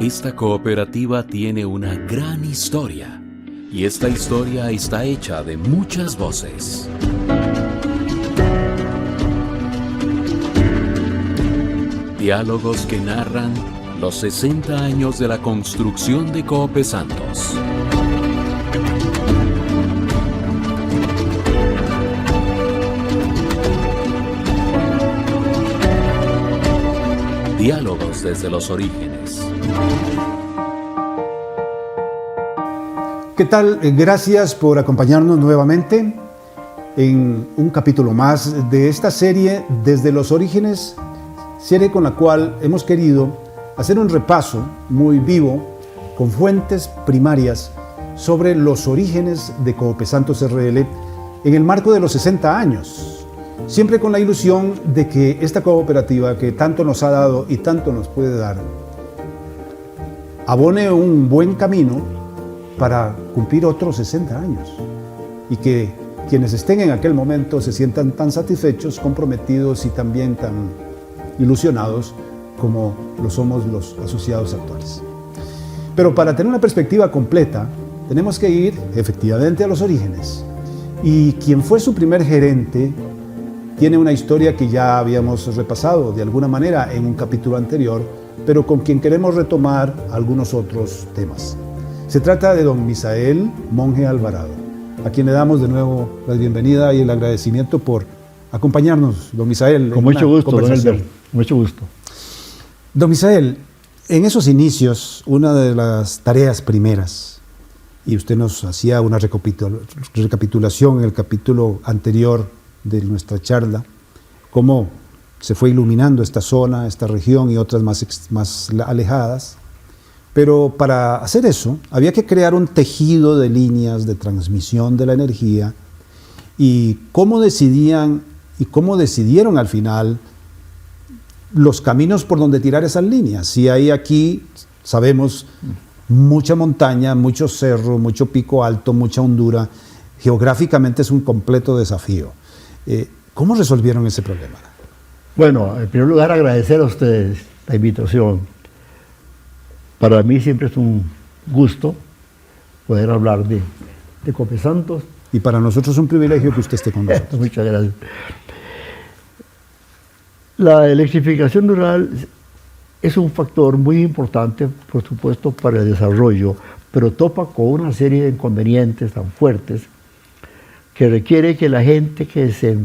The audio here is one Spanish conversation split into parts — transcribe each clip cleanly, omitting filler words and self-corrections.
Esta cooperativa tiene una gran historia y esta historia está hecha de muchas voces. Diálogos que narran los 60 años de la construcción de Coop Santos. Diálogos desde los orígenes. ¿Qué tal? Gracias por acompañarnos nuevamente en un capítulo más de esta serie Desde los Orígenes, serie con la cual hemos querido hacer un repaso muy vivo con fuentes primarias sobre los orígenes de Coop Santos RL en el marco de los 60 años, siempre con la ilusión de que esta cooperativa que tanto nos ha dado y tanto nos puede dar abone un buen camino para cumplir otros 60 años y que quienes estén en aquel momento se sientan tan satisfechos, comprometidos y también tan ilusionados como lo somos los asociados actuales. Pero para tener una perspectiva completa, tenemos que ir efectivamente a los orígenes. Y quien fue su primer gerente tiene una historia que ya habíamos repasado de alguna manera en un capítulo anterior, pero con quien queremos retomar algunos otros temas. Se trata de don Misael Monge Alvarado, a quien le damos de nuevo la bienvenida y el agradecimiento por acompañarnos, don Misael. Con mucho gusto, don Elber, mucho gusto. Don Misael, en esos inicios, una de las tareas primeras, y usted nos hacía una recapitulación en el capítulo anterior de nuestra charla, cómo se fue iluminando esta zona, esta región y otras más alejadas. Pero para hacer eso había que crear un tejido de líneas de transmisión de la energía y cómo decidieron al final los caminos por donde tirar esas líneas. Si hay aquí, sabemos, mucha montaña, mucho cerro, mucho pico alto, mucha hondura, geográficamente es un completo desafío. ¿Cómo resolvieron ese problema? Bueno, en primer lugar agradecer a ustedes la invitación. Para mí siempre es un gusto poder hablar de Coop Santos. Y para nosotros es un privilegio que usted esté con nosotros. Muchas gracias. La electrificación rural es un factor muy importante, por supuesto, para el desarrollo, pero topa con una serie de inconvenientes tan fuertes que requiere que la gente que se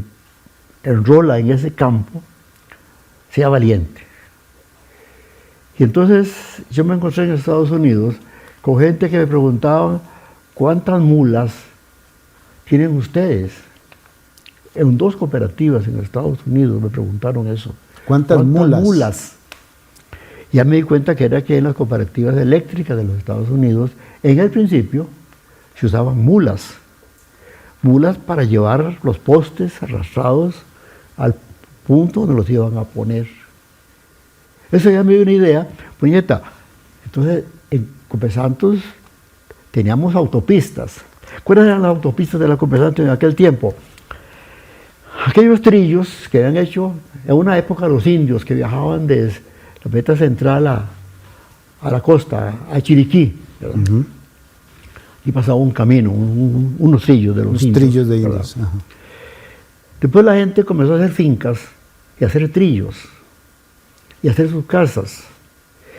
enrola en ese campo sea valiente. Y entonces yo me encontré en Estados Unidos con gente que me preguntaban ¿cuántas mulas tienen ustedes? En 2 cooperativas en Estados Unidos me preguntaron eso. ¿Cuántas mulas? Ya me di cuenta que era que en las cooperativas eléctricas de los Estados Unidos, en el principio, se usaban mulas. Mulas para llevar los postes arrastrados al punto donde los iban a poner. Eso ya me dio una idea, puñeta. Entonces, en Coop Santos teníamos autopistas. ¿Cuáles eran las autopistas de la Coop Santos en aquel tiempo? Aquellos trillos que habían hecho en una época los indios que viajaban desde la meta central a la costa, a Chiriquí, ¿verdad? Y pasaba un camino, unos trillos de los indios. Trillos de indios. Después la gente comenzó a hacer fincas y a hacer trillos y a hacer sus casas.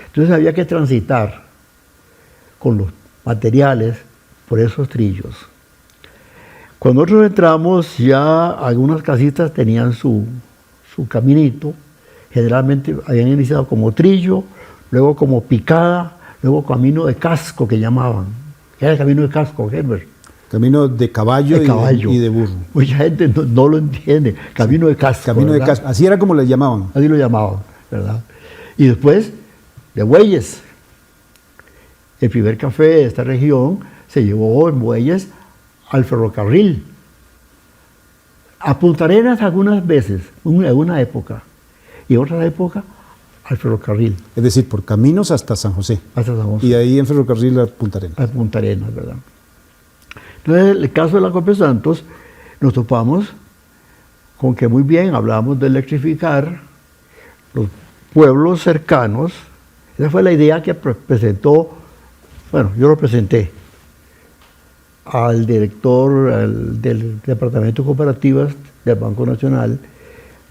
Entonces había que transitar con los materiales por esos trillos. Cuando nosotros entramos, ya algunas casitas tenían su caminito. Generalmente habían iniciado como trillo, luego como picada, luego camino de casco que llamaban. ¿Qué era el camino de casco, Herbert? Camino de caballo, y de burro. Mucha gente no lo entiende. Camino de casco. Camino de casco. Así era como le llamaban. Así lo llamaban, ¿verdad? Y después, de bueyes. El primer café de esta región se llevó en bueyes al ferrocarril. A Punta Arenas algunas veces, en una época, y en otra época al ferrocarril. Es decir, por caminos hasta San José. Hasta San José. Y ahí en ferrocarril a Punta Arenas. A Punta Arenas, ¿verdad? Entonces, en el caso de la Coop Santos, nos topamos con que muy bien hablábamos de electrificar los pueblos cercanos, Esa fue la idea que presentó, bueno, yo lo presenté al director del Departamento de Cooperativas del Banco Nacional,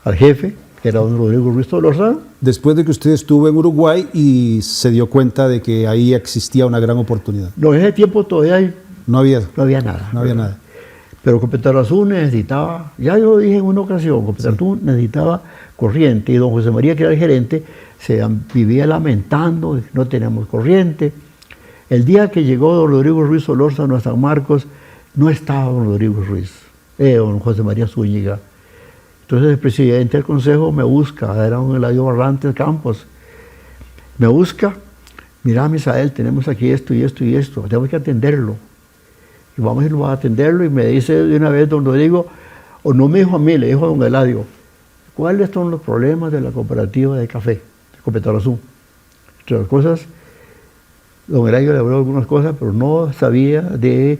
al jefe, que era don Rodrigo Ruiz Solórzano. Después de que usted estuvo en Uruguay y se dio cuenta de que ahí existía una gran oportunidad. No, en ese tiempo todavía No había nada. No había nada. Pero Copetarrazú necesitaba, ya yo lo dije en una ocasión, Copetarrazú necesitaba corriente, y don José María, que era el gerente, vivía lamentando que no teníamos corriente. El día que llegó don Rodrigo Ruiz Solórzano a San Marcos, no estaba don Rodrigo Ruiz, don José María Zúñiga. Entonces el presidente del consejo me busca, era don Eladio Barrantes Campos, me busca, mira Misael, tenemos aquí esto y esto y esto, tenemos que atenderlo. Y vamos a ir a atenderlo, y me dice de una vez don Rodrigo, o no me dijo a mí, le dijo a don Eladio, ¿cuáles son los problemas de la cooperativa de café, de Copetarrazú? Entre las cosas, don Eladio le habló algunas cosas, pero no sabía de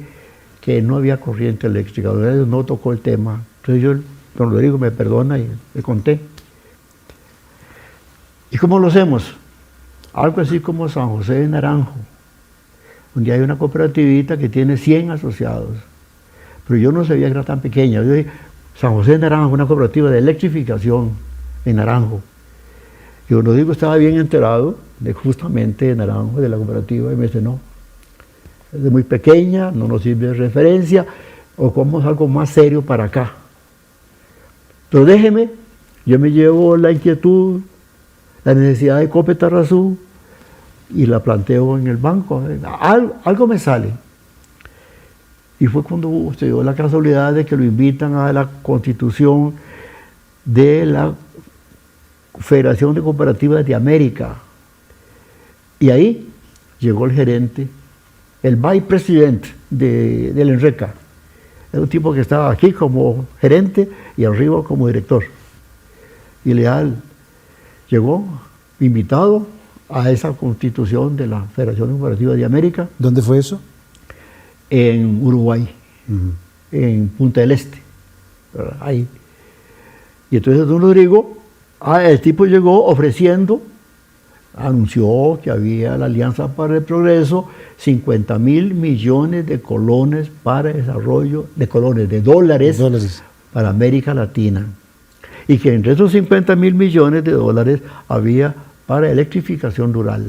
que no había corriente eléctrica. Don Eladio no tocó el tema. Entonces don Rodrigo me perdona y le conté. ¿Y cómo lo hacemos? Algo así como San José de Naranjo, donde hay una cooperativita que tiene 100 asociados. Pero yo no sabía que era tan pequeña. Yo dije, San José de Naranjo, una cooperativa de electrificación en Naranjo. Y don Rodrigo estaba bien enterado de justamente de Naranjo, de la cooperativa, y me dice, no, es muy pequeña, no nos sirve de referencia, ocupamos algo más serio para acá. Pero déjeme, yo me llevo la inquietud, la necesidad de Copetarrazú, y la planteo en el banco. Algo me sale. Y fue cuando se dio la casualidad de que lo invitan a la constitución de la Federación de Cooperativas de América. Y ahí llegó el gerente, el vicepresidente del ENRECA. Era un tipo que estaba aquí como gerente y arriba como director. Y Leal llegó invitado a esa constitución de la Federación de Cooperativas de América. ¿Dónde fue eso? En Uruguay, en Punta del Este, ¿verdad? Ahí. Y entonces don Rodrigo, el tipo llegó ofreciendo, anunció que había la Alianza para el Progreso, 50.000 millones de colones para desarrollo, de dólares para América Latina. Y que entre esos 50.000 millones de dólares había para electrificación rural.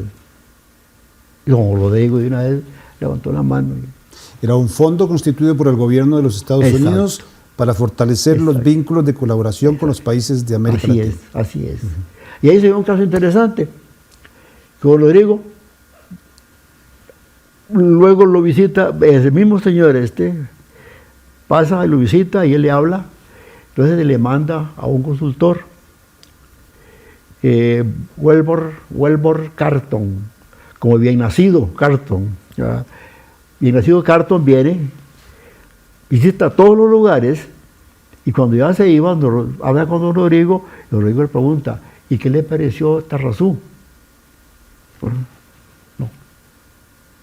Y don Rodrigo de una vez levantó la mano. Era un fondo constituido por el gobierno de los Estados Unidos para fortalecer los vínculos de colaboración con los países de América Latina. Así es. Y ahí se dio un caso interesante, que don Rodrigo luego lo visita, ese mismo señor pasa y lo visita y él le habla, entonces le manda a un consultor, Welbor Carton, como bien nacido Carton. Bien nacido Carton viene, visita todos los lugares, y cuando ya se iba, habla con don Rodrigo le pregunta, ¿y qué le pareció Tarrazú? Bueno, no,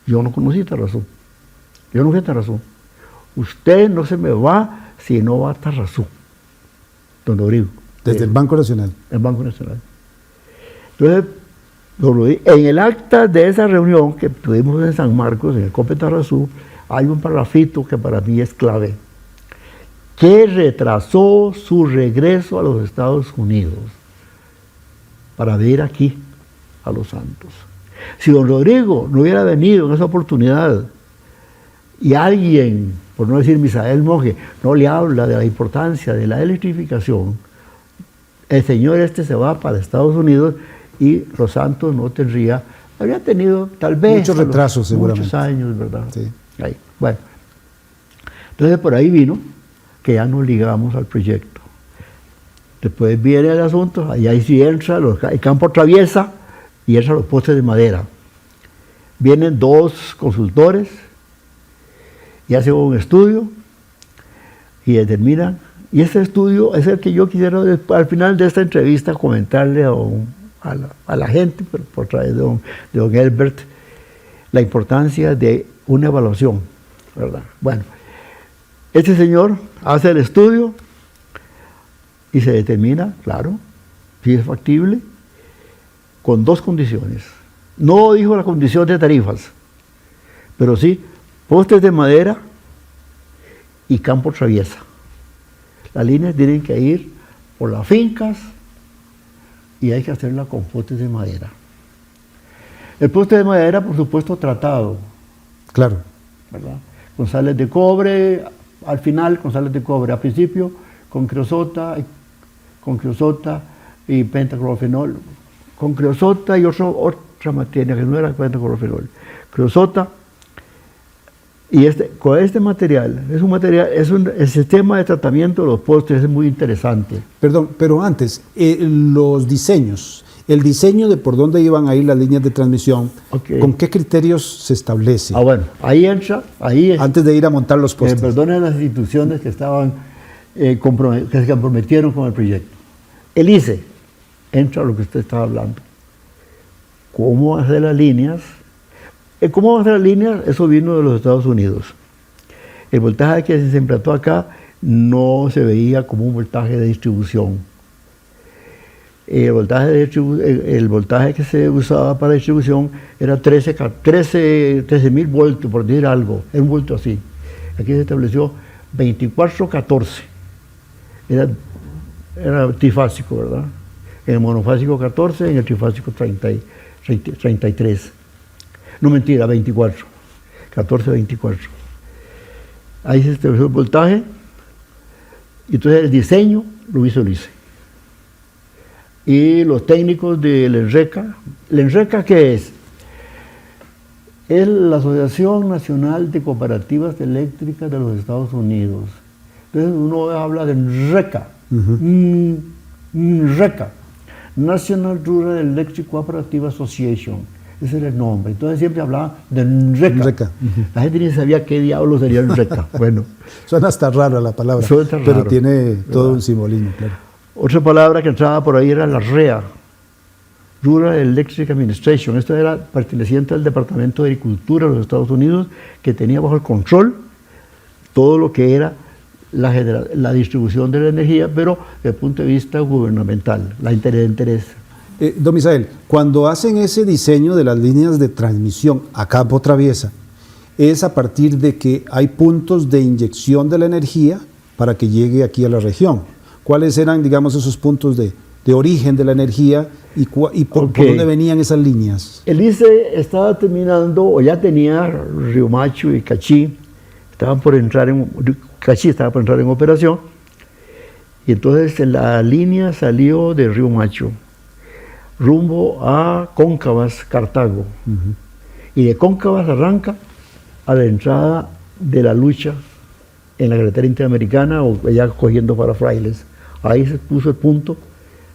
yo no conocí Tarrazú, yo no fui a Tarrazú. Usted no se me va si no va a Tarrazú, don Rodrigo. Desde el Banco Nacional. El Banco Nacional. Entonces, en el acta de esa reunión que tuvimos en San Marcos, en el Copetarrazú, hay un parrafito que para mí es clave, que retrasó su regreso a los Estados Unidos para venir aquí a Los Santos. Si don Rodrigo no hubiera venido en esa oportunidad y alguien, por no decir Misael Monge, no le habla de la importancia de la electrificación, el señor se va para Estados Unidos y Los Santos no tendría, habría tenido tal vez muchos retrasos seguramente. Muchos años, ¿verdad? Sí. Ahí. Bueno, entonces por ahí vino que ya nos ligamos al proyecto. Después viene el asunto, ahí sí entra, el campo atraviesa y entran los postes de madera. Vienen 2 consultores y hacen un estudio y determinan, y ese estudio es el que yo quisiera al final de esta entrevista comentarle a la gente, por través de don Elbert, la importancia de una evaluación, ¿verdad? Bueno, este señor hace el estudio y se determina, claro, si es factible, con 2 condiciones. No dijo la condición de tarifas, pero sí postes de madera y campo traviesa. Las líneas tienen que ir por las fincas y hay que hacerla con postes de madera. El poste de madera, por supuesto, tratado, Claro. ¿verdad? Con sales de cobre, al final con sales de cobre, al principio con creosota y pentaclorofenol, con creosota y otra materia que no era pentaclorofenol, creosota. Y con este material, el sistema de tratamiento de los postes es muy interesante. Perdón, pero antes, los diseños, el diseño de por dónde iban a ir las líneas de transmisión, Ok. ¿con qué criterios se establece? Bueno, ahí entra, Antes de ir a montar los postes. perdonen las instituciones que estaban que se comprometieron con el proyecto. El ICE, entra lo que usted estaba hablando. ¿Cómo hacer las líneas? ¿Cómo hacer las líneas? Eso vino de los Estados Unidos. El voltaje que se implantó acá no se veía como un voltaje de distribución. El voltaje que se usaba para distribución era 13.000 voltios, por decir algo, era un voltio así. Aquí se estableció 2414. Era trifásico, ¿verdad? En el monofásico 14, en el trifásico 33. No mentira, 24. 14, 24. Ahí se estableció el voltaje. Y entonces el diseño lo hizo el ICE. Y los técnicos del ENRECA. ¿El ENRECA qué es? Es la Asociación Nacional de Cooperativas Eléctricas de los Estados Unidos. Entonces uno habla de ENRECA. ENRECA. National Rural Electric Cooperative Association. Ese era el nombre. Entonces siempre hablaba de ENRECA. ENRECA. La gente ni sabía qué diablo sería ENRECA. Bueno. Suena hasta rara la palabra, Suena pero raro, tiene todo ¿verdad? un simbolismo, claro. Otra palabra que entraba por ahí era la REA, Rural Electric Administration. Esto era perteneciente al Departamento de Agricultura de los Estados Unidos, que tenía bajo el control todo lo que era la distribución de la energía, pero desde el punto de vista gubernamental, la interés. Don Misael, cuando hacen ese diseño de las líneas de transmisión a campo traviesa, es a partir de que hay puntos de inyección de la energía para que llegue aquí a la región. ¿Cuáles eran, digamos, esos puntos de origen de la energía y por dónde venían esas líneas? El ICE estaba terminando, o ya tenía Río Macho y Cachí, Cachí estaba por entrar en operación, y entonces la línea salió de Río Macho rumbo a Cóncavas, Cartago. Y de Cóncavas arranca a la entrada de La Lucha en la carretera interamericana o ya cogiendo para Frailes. Ahí se puso el punto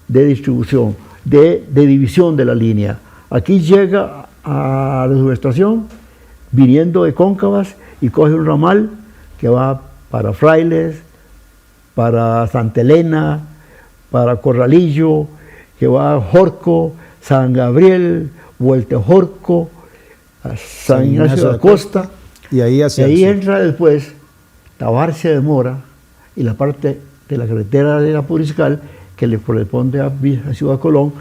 de distribución, de división de la línea. Aquí llega a la subestación viniendo de Cóncavas y coge un ramal que va para Frailes, para Santa Elena, para Corralillo, que va a Jorco, San Gabriel, Vuelta a Jorco, a San Ignacio de la Costa. Y ahí entra después Tabarcia de Mora y la parte de la carretera de la Puriscal que le corresponde a Ciudad Colón,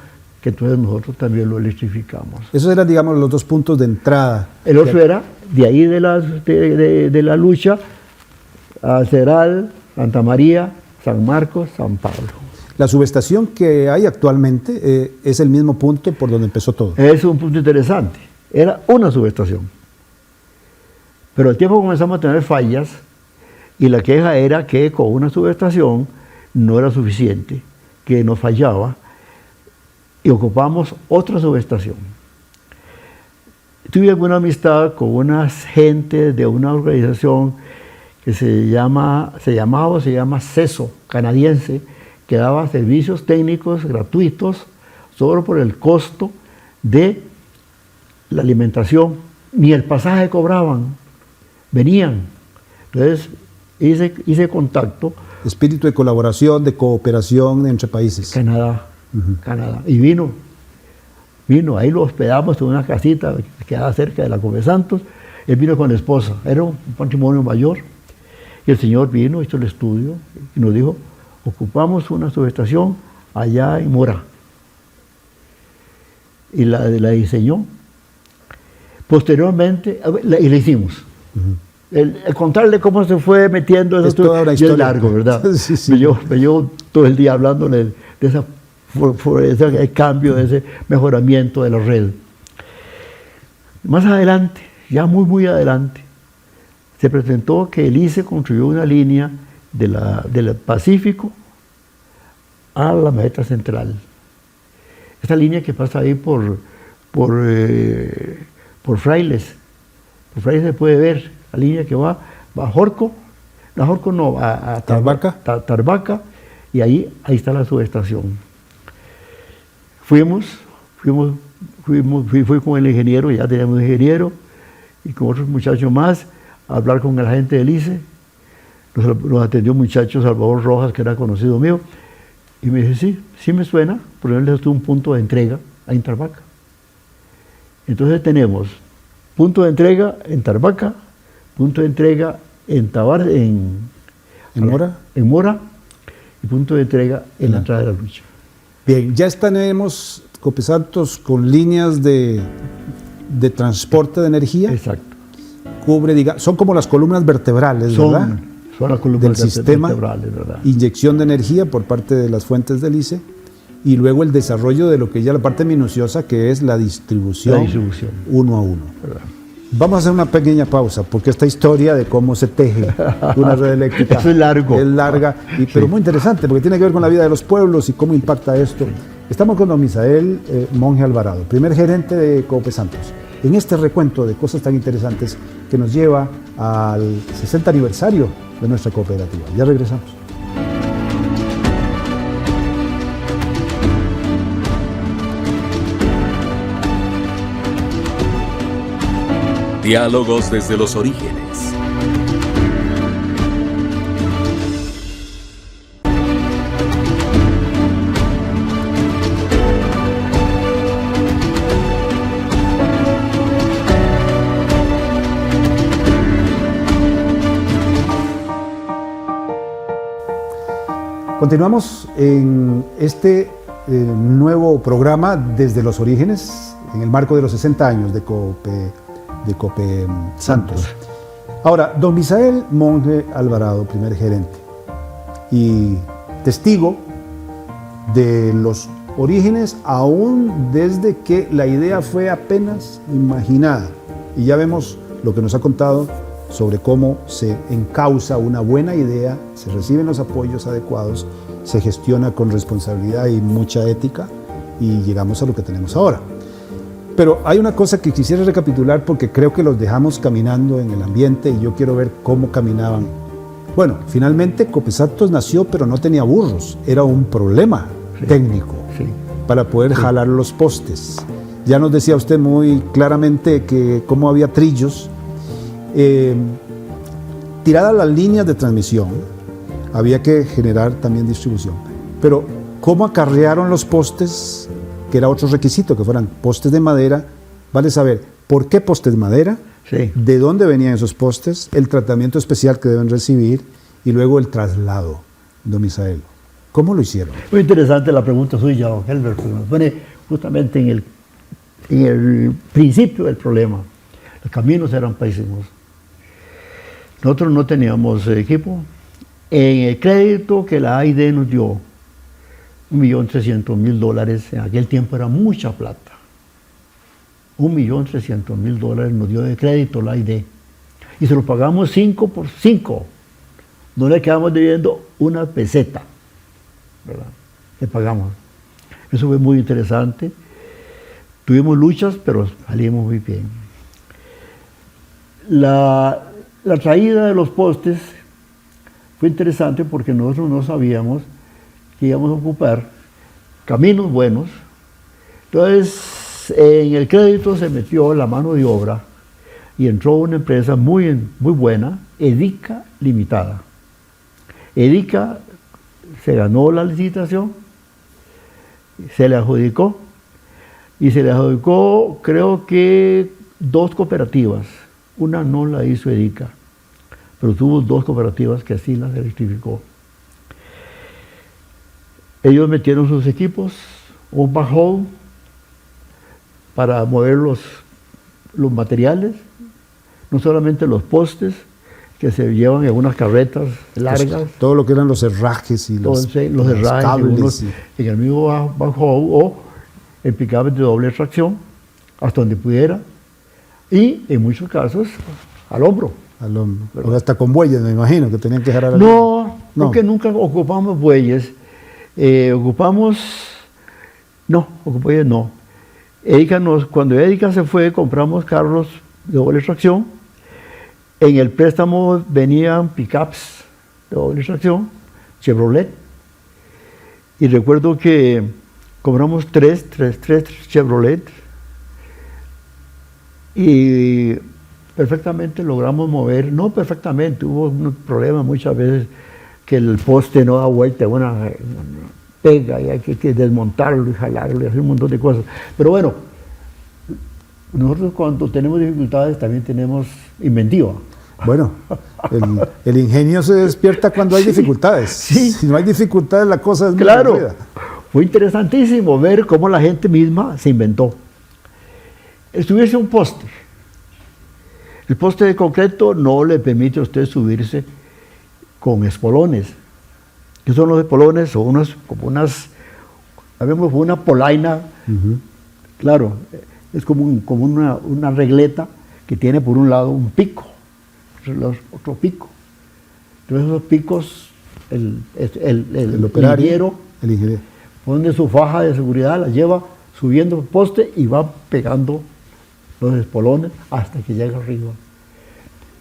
que entonces nosotros también lo electrificamos. Esos eran, digamos, los dos puntos de entrada. El otro era de ahí de la Lucha a Ceral, Santa María, San Marcos, San Pablo. La subestación que hay actualmente es el mismo punto por donde empezó todo. Es un punto interesante. Era una subestación. Pero al tiempo comenzamos a tener fallas y la queja era que con una subestación no era suficiente, que nos fallaba y ocupamos otra subestación. Tuve alguna amistad con unas gente de una organización que se llama CESO, canadiense, que daba servicios técnicos gratuitos solo por el costo de la alimentación. Ni el pasaje cobraban, venían. Entonces hice contacto. Espíritu de colaboración, de cooperación entre países. Canadá. Y vino, ahí lo hospedamos en una casita que quedaba cerca de la Come Santos. Él vino con la esposa, era un matrimonio mayor. Y el señor vino, hizo el estudio y nos dijo, ocupamos una subestación allá en Mora. Y la diseñó Posteriormente, y le hicimos. El contarle cómo se fue metiendo eso Es toda una y es historia. largo, ¿verdad? Sí, sí. Me llevo todo el día hablándole de ese cambio, de ese mejoramiento de la red. Más adelante, ya muy adelante, se presentó que el ICE construyó una línea del Pacífico a la meta central. Esta línea que pasa ahí por Frailes. Por Frailes se puede ver la línea que va a Jorco, a Jorco no, a Tarbaca. Tarbaca, y ahí está la subestación. Fui con el ingeniero, ya teníamos un ingeniero, y con otros muchachos más, a hablar con el agente del ICE. Nos atendió un muchacho, Salvador Rojas, que era conocido mío, y me dice, sí me suena, porque él estuvo un punto de entrega ahí en Tarbaca. Entonces tenemos punto de entrega en Tarbaca, punto de entrega en Mora, y punto de entrega en la entrada de la lucha. Bien, ya tenemos Copesantos con líneas de transporte de energía. Exacto. Son como las columnas vertebrales, ¿verdad? Son las columnas del sistema, vertebrales, ¿verdad? Inyección de energía por parte de las fuentes del ICE y luego el desarrollo de lo que ya la parte minuciosa, que es la distribución uno a uno. ¿Verdad? Vamos a hacer una pequeña pausa, porque esta historia de cómo se teje una red eléctrica Eso es largo. es larga, pero muy interesante, porque tiene que ver con la vida de los pueblos y cómo impacta esto. Estamos con don Misael Monge Alvarado, primer gerente de Copesantos, en este recuento de cosas tan interesantes que nos lleva al 60 aniversario de nuestra cooperativa. Ya regresamos. Diálogos desde los orígenes. Continuamos en este nuevo programa desde los orígenes, en el marco de los 60 años de Copesantos. Ahora, don Misael Monge Alvarado, primer gerente y testigo de los orígenes, aún desde que la idea fue apenas imaginada. Y ya vemos lo que nos ha contado sobre cómo se encausa una buena idea, se reciben los apoyos adecuados, se gestiona con responsabilidad y mucha ética y llegamos a lo que tenemos ahora. Pero hay una cosa que quisiera recapitular porque creo que los dejamos caminando en el ambiente y yo quiero ver cómo caminaban. Bueno, finalmente Copesantos nació, pero no tenía burros, era un problema técnico para poder jalar los postes. Ya nos decía usted muy claramente que cómo había trillos. Tiradas las líneas de transmisión, había que generar también distribución. Pero cómo acarrearon los postes, que era otro requisito, que fueran postes de madera. Vale saber por qué postes de madera, de dónde venían esos postes, el tratamiento especial que deben recibir y luego el traslado. Don Misael, ¿cómo lo hicieron? Muy interesante la pregunta suya, don Helber, porque nos pone justamente en el principio del problema. Los caminos eran pésimos. Nosotros no teníamos equipo. En el crédito que la AID nos dio, $1.300.000, en aquel tiempo era mucha plata. $1.300.000 nos dio de crédito la AID. Y se lo pagamos 5 por 5. No le quedamos debiendo una peseta, ¿verdad? Le pagamos. Eso fue muy interesante. Tuvimos luchas, pero salimos muy bien. La traída de los postes fue interesante porque nosotros no sabíamos que íbamos a ocupar caminos buenos. Entonces, en el crédito se metió la mano de obra y entró una empresa muy buena, Edica Limitada. Edica se ganó la licitación, se le adjudicó, y se le adjudicó creo que 2 cooperativas. Una no la hizo Edica, pero tuvo 2 cooperativas que así las electrificó. Ellos metieron sus equipos, un backhoe para mover los los materiales, no solamente los postes que se llevan en unas carretas largas, Pues, todo lo que eran los herrajes y los herrajes, cables. unos en el mismo backhoe o en pickups de doble tracción, hasta donde pudiera, y en muchos casos al hombro. O hasta con bueyes, me imagino, que tenían que jalar. No, No. porque nunca ocupamos bueyes. Bueyes no. Cuando Edica se fue, compramos carros de doble tracción. En el préstamo venían pickups de doble tracción, Chevrolet. Y recuerdo que compramos tres Chevrolet y perfectamente logramos mover, no perfectamente, hubo un problema muchas veces que el poste no da vuelta, una pega y hay que desmontarlo y jalarlo y hacer un montón de cosas. Pero bueno, nosotros cuando tenemos dificultades también tenemos inventiva. Bueno, el ingenio se despierta cuando hay dificultades. Sí. Si no hay dificultades, la cosa es muy Claro, aburrida. fue interesantísimo ver cómo la gente misma se inventó. Subirse a un poste. El poste de concreto no le permite a usted subirse con espolones. ¿Qué son los espolones? Son habemos una polaina, claro, es como una regleta que tiene por un lado un pico, otro pico. Entonces esos picos, el operario, el ingeniero, pone su faja de seguridad, la lleva subiendo el poste y va pegando los espolones hasta que llega arriba.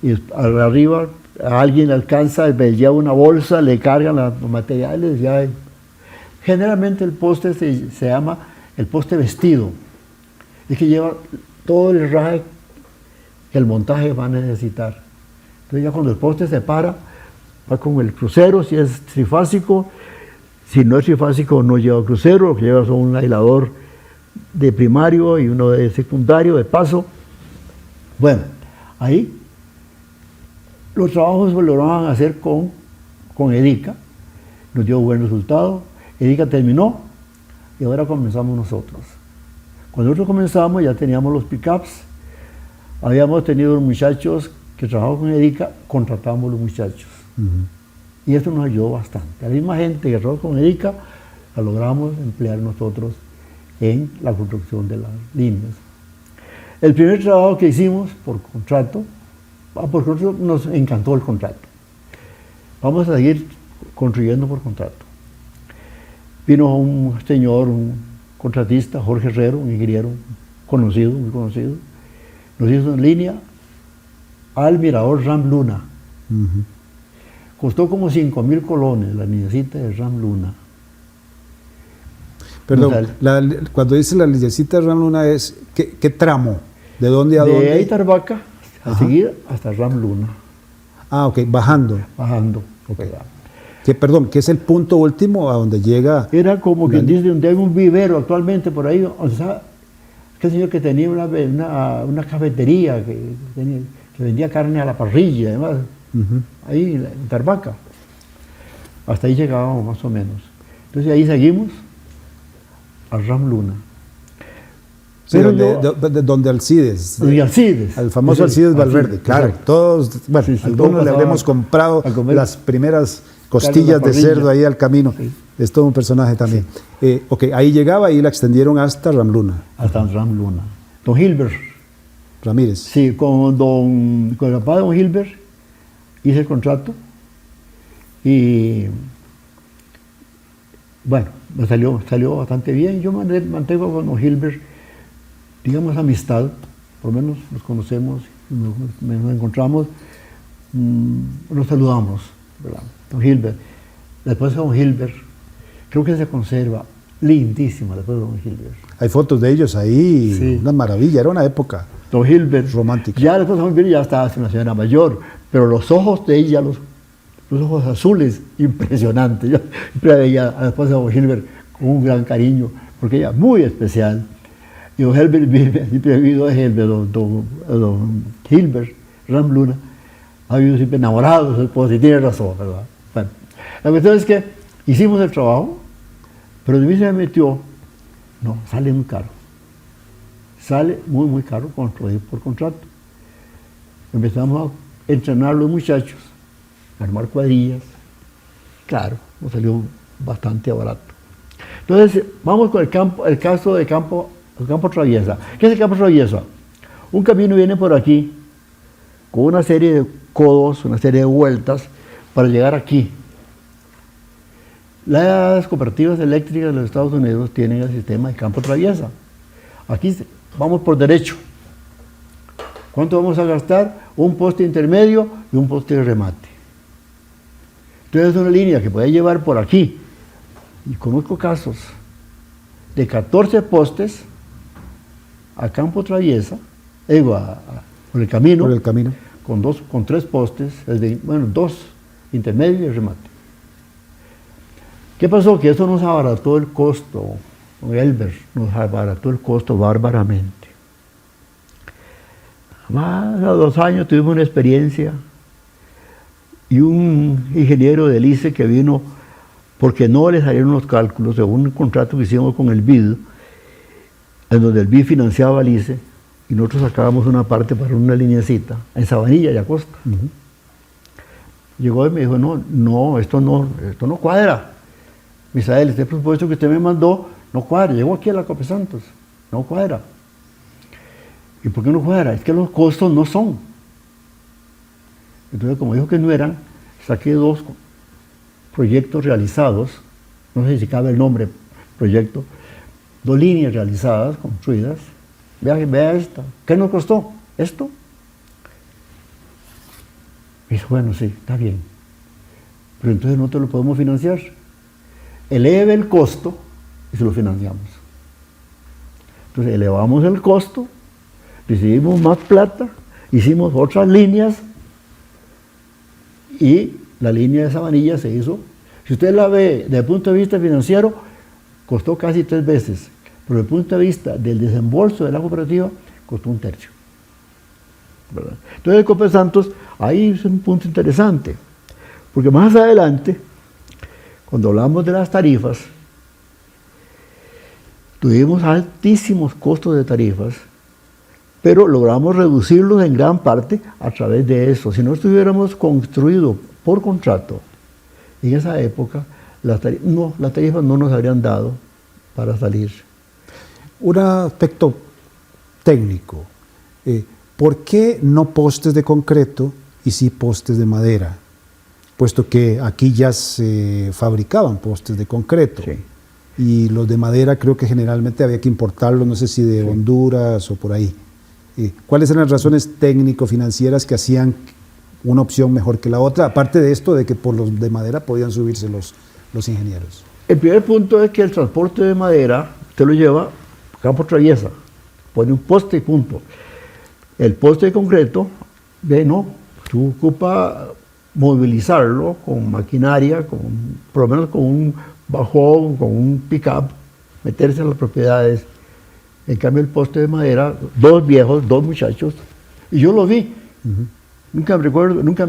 Y arriba a alguien le alcanza, le lleva una bolsa, le cargan los materiales. Generalmente el poste se llama el poste vestido. Es que lleva todo el herraje que el montaje va a necesitar. Entonces ya cuando el poste se para, va con el crucero, si es trifásico. Si no es trifásico, no lleva crucero, lo que lleva son un aislador de primario y uno de secundario, de paso. Bueno, ahí los trabajos se lograban hacer con Edica, nos dio buen resultado. Edica terminó y ahora comenzamos nosotros. Cuando nosotros comenzamos ya teníamos los pickups, habíamos tenido los muchachos que trabajaban con Edica, contratamos los muchachos. Y esto nos ayudó bastante. La misma gente que trabajó con Edica la logramos emplear nosotros en la construcción de las líneas. El primer trabajo que hicimos por contrato, porque nosotros nos encantó el contrato. Vamos a seguir construyendo por contrato. Vino un señor, un contratista, Jorge Herrero, un ingeniero conocido, muy conocido. Nos hizo en línea al mirador Ram Luna. Costó como 5,000 colones la linecita de Ram Luna. Perdón, cuando dice la linecita de Ram Luna es, ¿qué tramo? ¿De dónde a dónde? De Aitarvaca a seguir hasta Ram Luna. Ah, ok, bajando. Bajando. Okay. ¿Qué es el punto último a donde llega? Era como quien dice, donde hay un vivero actualmente por ahí. O sea, aquel señor que tenía una cafetería, que vendía carne a la parrilla, además. Ahí en Tarvaca. Hasta ahí llegábamos más o menos. Entonces ahí seguimos a Ram Luna. Sí, donde Alcides. Alcides. Al famoso Alcides Valverde. Claro, exacto. todos, bueno, Sí, algunos le habremos comprado las primeras costillas de cerdo ahí al camino. Sí. Es todo un personaje también. Ok, ahí llegaba y la extendieron hasta Ram Luna. Hasta Ram Luna. Don Gilbert. Ramírez. Sí, con el papá de don Gilbert hice el contrato y bueno, me salió bastante bien. Yo mantengo con don Gilbert, digamos, amistad, por lo menos nos conocemos, nos encontramos, nos saludamos, ¿verdad? Don Gilbert, después de don Gilbert, creo que se conserva lindísima después de don Gilbert. Hay fotos de ellos ahí, Sí. una maravilla, era una época Don Gilbert, romántica. ya después de don Gilbert ya estaba una señora mayor, pero los ojos de ella, los ojos azules, impresionantes. Yo siempre la veía a la esposa de don Gilbert con un gran cariño, porque ella es muy especial. Y don Gilbert, siempre ha vivido de don Gilbert, Ram Luna, ha vivido siempre enamorado de su esposa, y tiene razón, ¿verdad? Bueno, la cuestión es que hicimos el trabajo, pero de mí se me metió, no, sale muy caro. sale muy, muy caro construir por contrato. Empezamos a entrenar a los muchachos, a armar cuadrillas. Claro, nos salió bastante barato. Entonces, vamos con el caso de campo traviesa. ¿Qué es el campo traviesa? Un camino viene por aquí, con una serie de codos, una serie de vueltas, para llegar aquí. Las cooperativas eléctricas de los Estados Unidos tienen el sistema de campo traviesa. Aquí vamos por derecho. ¿Cuánto vamos a gastar? Un poste intermedio y un poste de remate. Entonces es una línea que puede llevar por aquí. Y conozco casos de 14 postes a campo traviesa, por el camino, con 3 postes, bueno, 2 intermedios y el remate. ¿Qué pasó? Que eso nos abarató el costo, Elber nos abarató el costo bárbaramente. Más de 2 años tuvimos una experiencia y un ingeniero del ICE que vino porque no le salieron los cálculos de un contrato que hicimos con el BID, en donde el BID financiaba al ICE y nosotros sacábamos una parte para una lineecita en Sabanilla y Acosta. Llegó y me dijo, no, esto no cuadra. Misael, este presupuesto que usted me mandó no cuadra. Llegó aquí a la Cope Santos, no cuadra. ¿Y por qué no cuadra? Es que los costos no son. Entonces, como dijo que no eran, saqué 2 proyectos realizados, no sé si cabe el nombre proyecto, 2 líneas realizadas, construidas. Vea esta. ¿Qué nos costó? ¿Esto? Y dice, bueno, sí, está bien. Pero entonces no te lo podemos financiar. Eleve el costo y se lo financiamos. Entonces elevamos el costo, recibimos más plata, hicimos otras líneas y la línea de Sabanilla se hizo. Si usted la ve desde el punto de vista financiero, costó casi 3 veces, pero desde el punto de vista del desembolso de la cooperativa, costó 1/3. ¿Verdad? Entonces el Cope Santos, ahí es un punto interesante, porque más adelante, cuando hablamos de las tarifas, tuvimos altísimos costos de tarifas, pero logramos reducirlos en gran parte a través de eso. Si no estuviéramos construido por contrato, en esa época, las tarifas no nos habrían dado para salir. Un aspecto técnico. ¿Por qué no postes de concreto y sí postes de madera? Puesto que aquí ya se fabricaban postes de concreto. Sí. Y los de madera creo que generalmente había que importarlos, no sé si de Honduras o por ahí. ¿Cuáles eran las razones técnico-financieras que hacían una opción mejor que la otra? Aparte de esto de que por los de madera podían subirse los ingenieros. El primer punto es que el transporte de madera, usted lo lleva a campo traviesa, pone un poste y punto. El poste de concreto, tú ocupa movilizarlo con maquinaria, por lo menos con un bajón, con un pick-up, meterse en las propiedades. En cambio el poste de madera, 2 viejos, 2 muchachos, y yo lo vi. Nunca me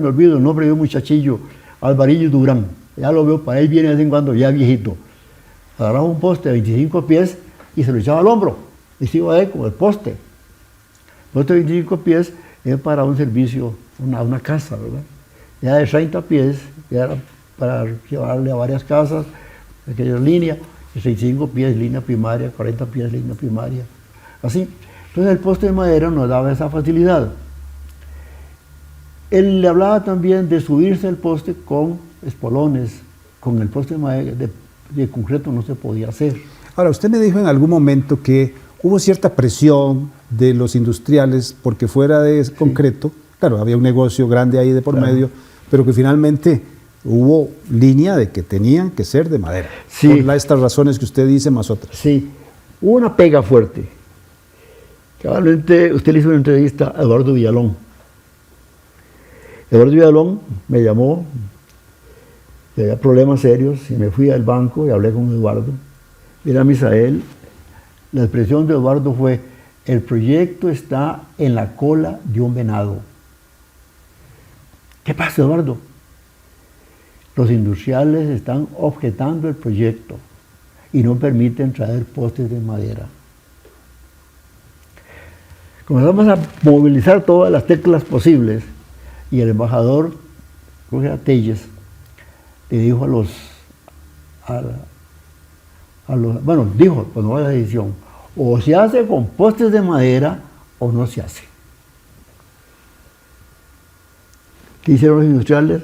olvido el nombre de un muchachillo, Alvarillo Durán. Ya lo veo, para él viene de vez en cuando, ya viejito. Agarraba un poste de 25 pies y se lo echaba al hombro. Y se iba con el poste. El poste de 25 pies es para un servicio, una casa, ¿verdad? Ya de 30 pies, ya era para llevarle a varias casas, aquella línea, y 65 pies línea primaria, 40 pies línea primaria, así. Entonces el poste de madera nos daba esa facilidad. Él le hablaba también de subirse el poste con espolones, con el poste de madera, de concreto no se podía hacer. Ahora, usted me dijo en algún momento que hubo cierta presión de los industriales porque fuera de concreto, claro, había un negocio grande ahí de por medio, pero que finalmente hubo línea de que tenían que ser de madera. Sí. Por estas razones que usted dice, más otras. Sí, hubo una pega fuerte. Cabalmente, usted le hizo una entrevista a Eduardo Villalón. Eduardo Villalón me llamó, que había problemas serios, y me fui al banco y hablé con Eduardo. Mira, Misael, la expresión de Eduardo fue: el proyecto está en la cola de un venado. ¿Qué pasa, Eduardo? Los industriales están objetando el proyecto y no permiten traer postes de madera. Comenzamos a movilizar todas las teclas posibles y el embajador, creo que era Telles, le dijo dijo, cuando va la decisión, o se hace con postes de madera o no se hace. ¿Qué hicieron los industriales?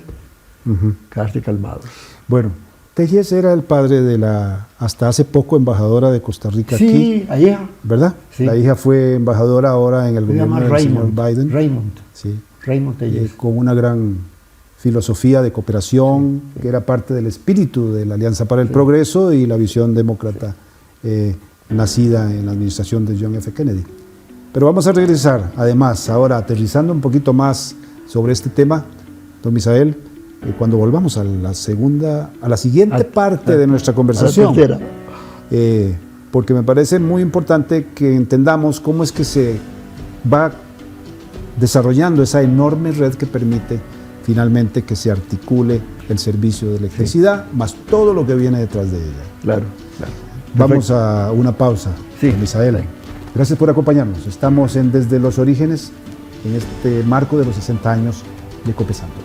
Quedarse calmados. Bueno, Telles era el padre de la, hasta hace poco, embajadora de Costa Rica aquí. Sí, la hija. ¿Verdad? Sí. La hija fue embajadora ahora en el Se llama gobierno del señor Biden. Raymond. Sí. Raymond Telles. Con una gran filosofía de cooperación, que era parte del espíritu de la Alianza para el Progreso y la visión demócrata nacida en la administración de John F. Kennedy. Pero vamos a regresar, además, ahora aterrizando un poquito más sobre este tema, don Misael, cuando volvamos a la siguiente parte de nuestra conversación, porque me parece muy importante que entendamos cómo es que se va desarrollando esa enorme red que permite finalmente que se articule el servicio de electricidad, más todo lo que viene detrás de ella. Claro, claro. Vamos a una pausa, don Misael. Gracias por acompañarnos. Estamos en Desde los Orígenes, en este marco de los 60 años de Copesantos.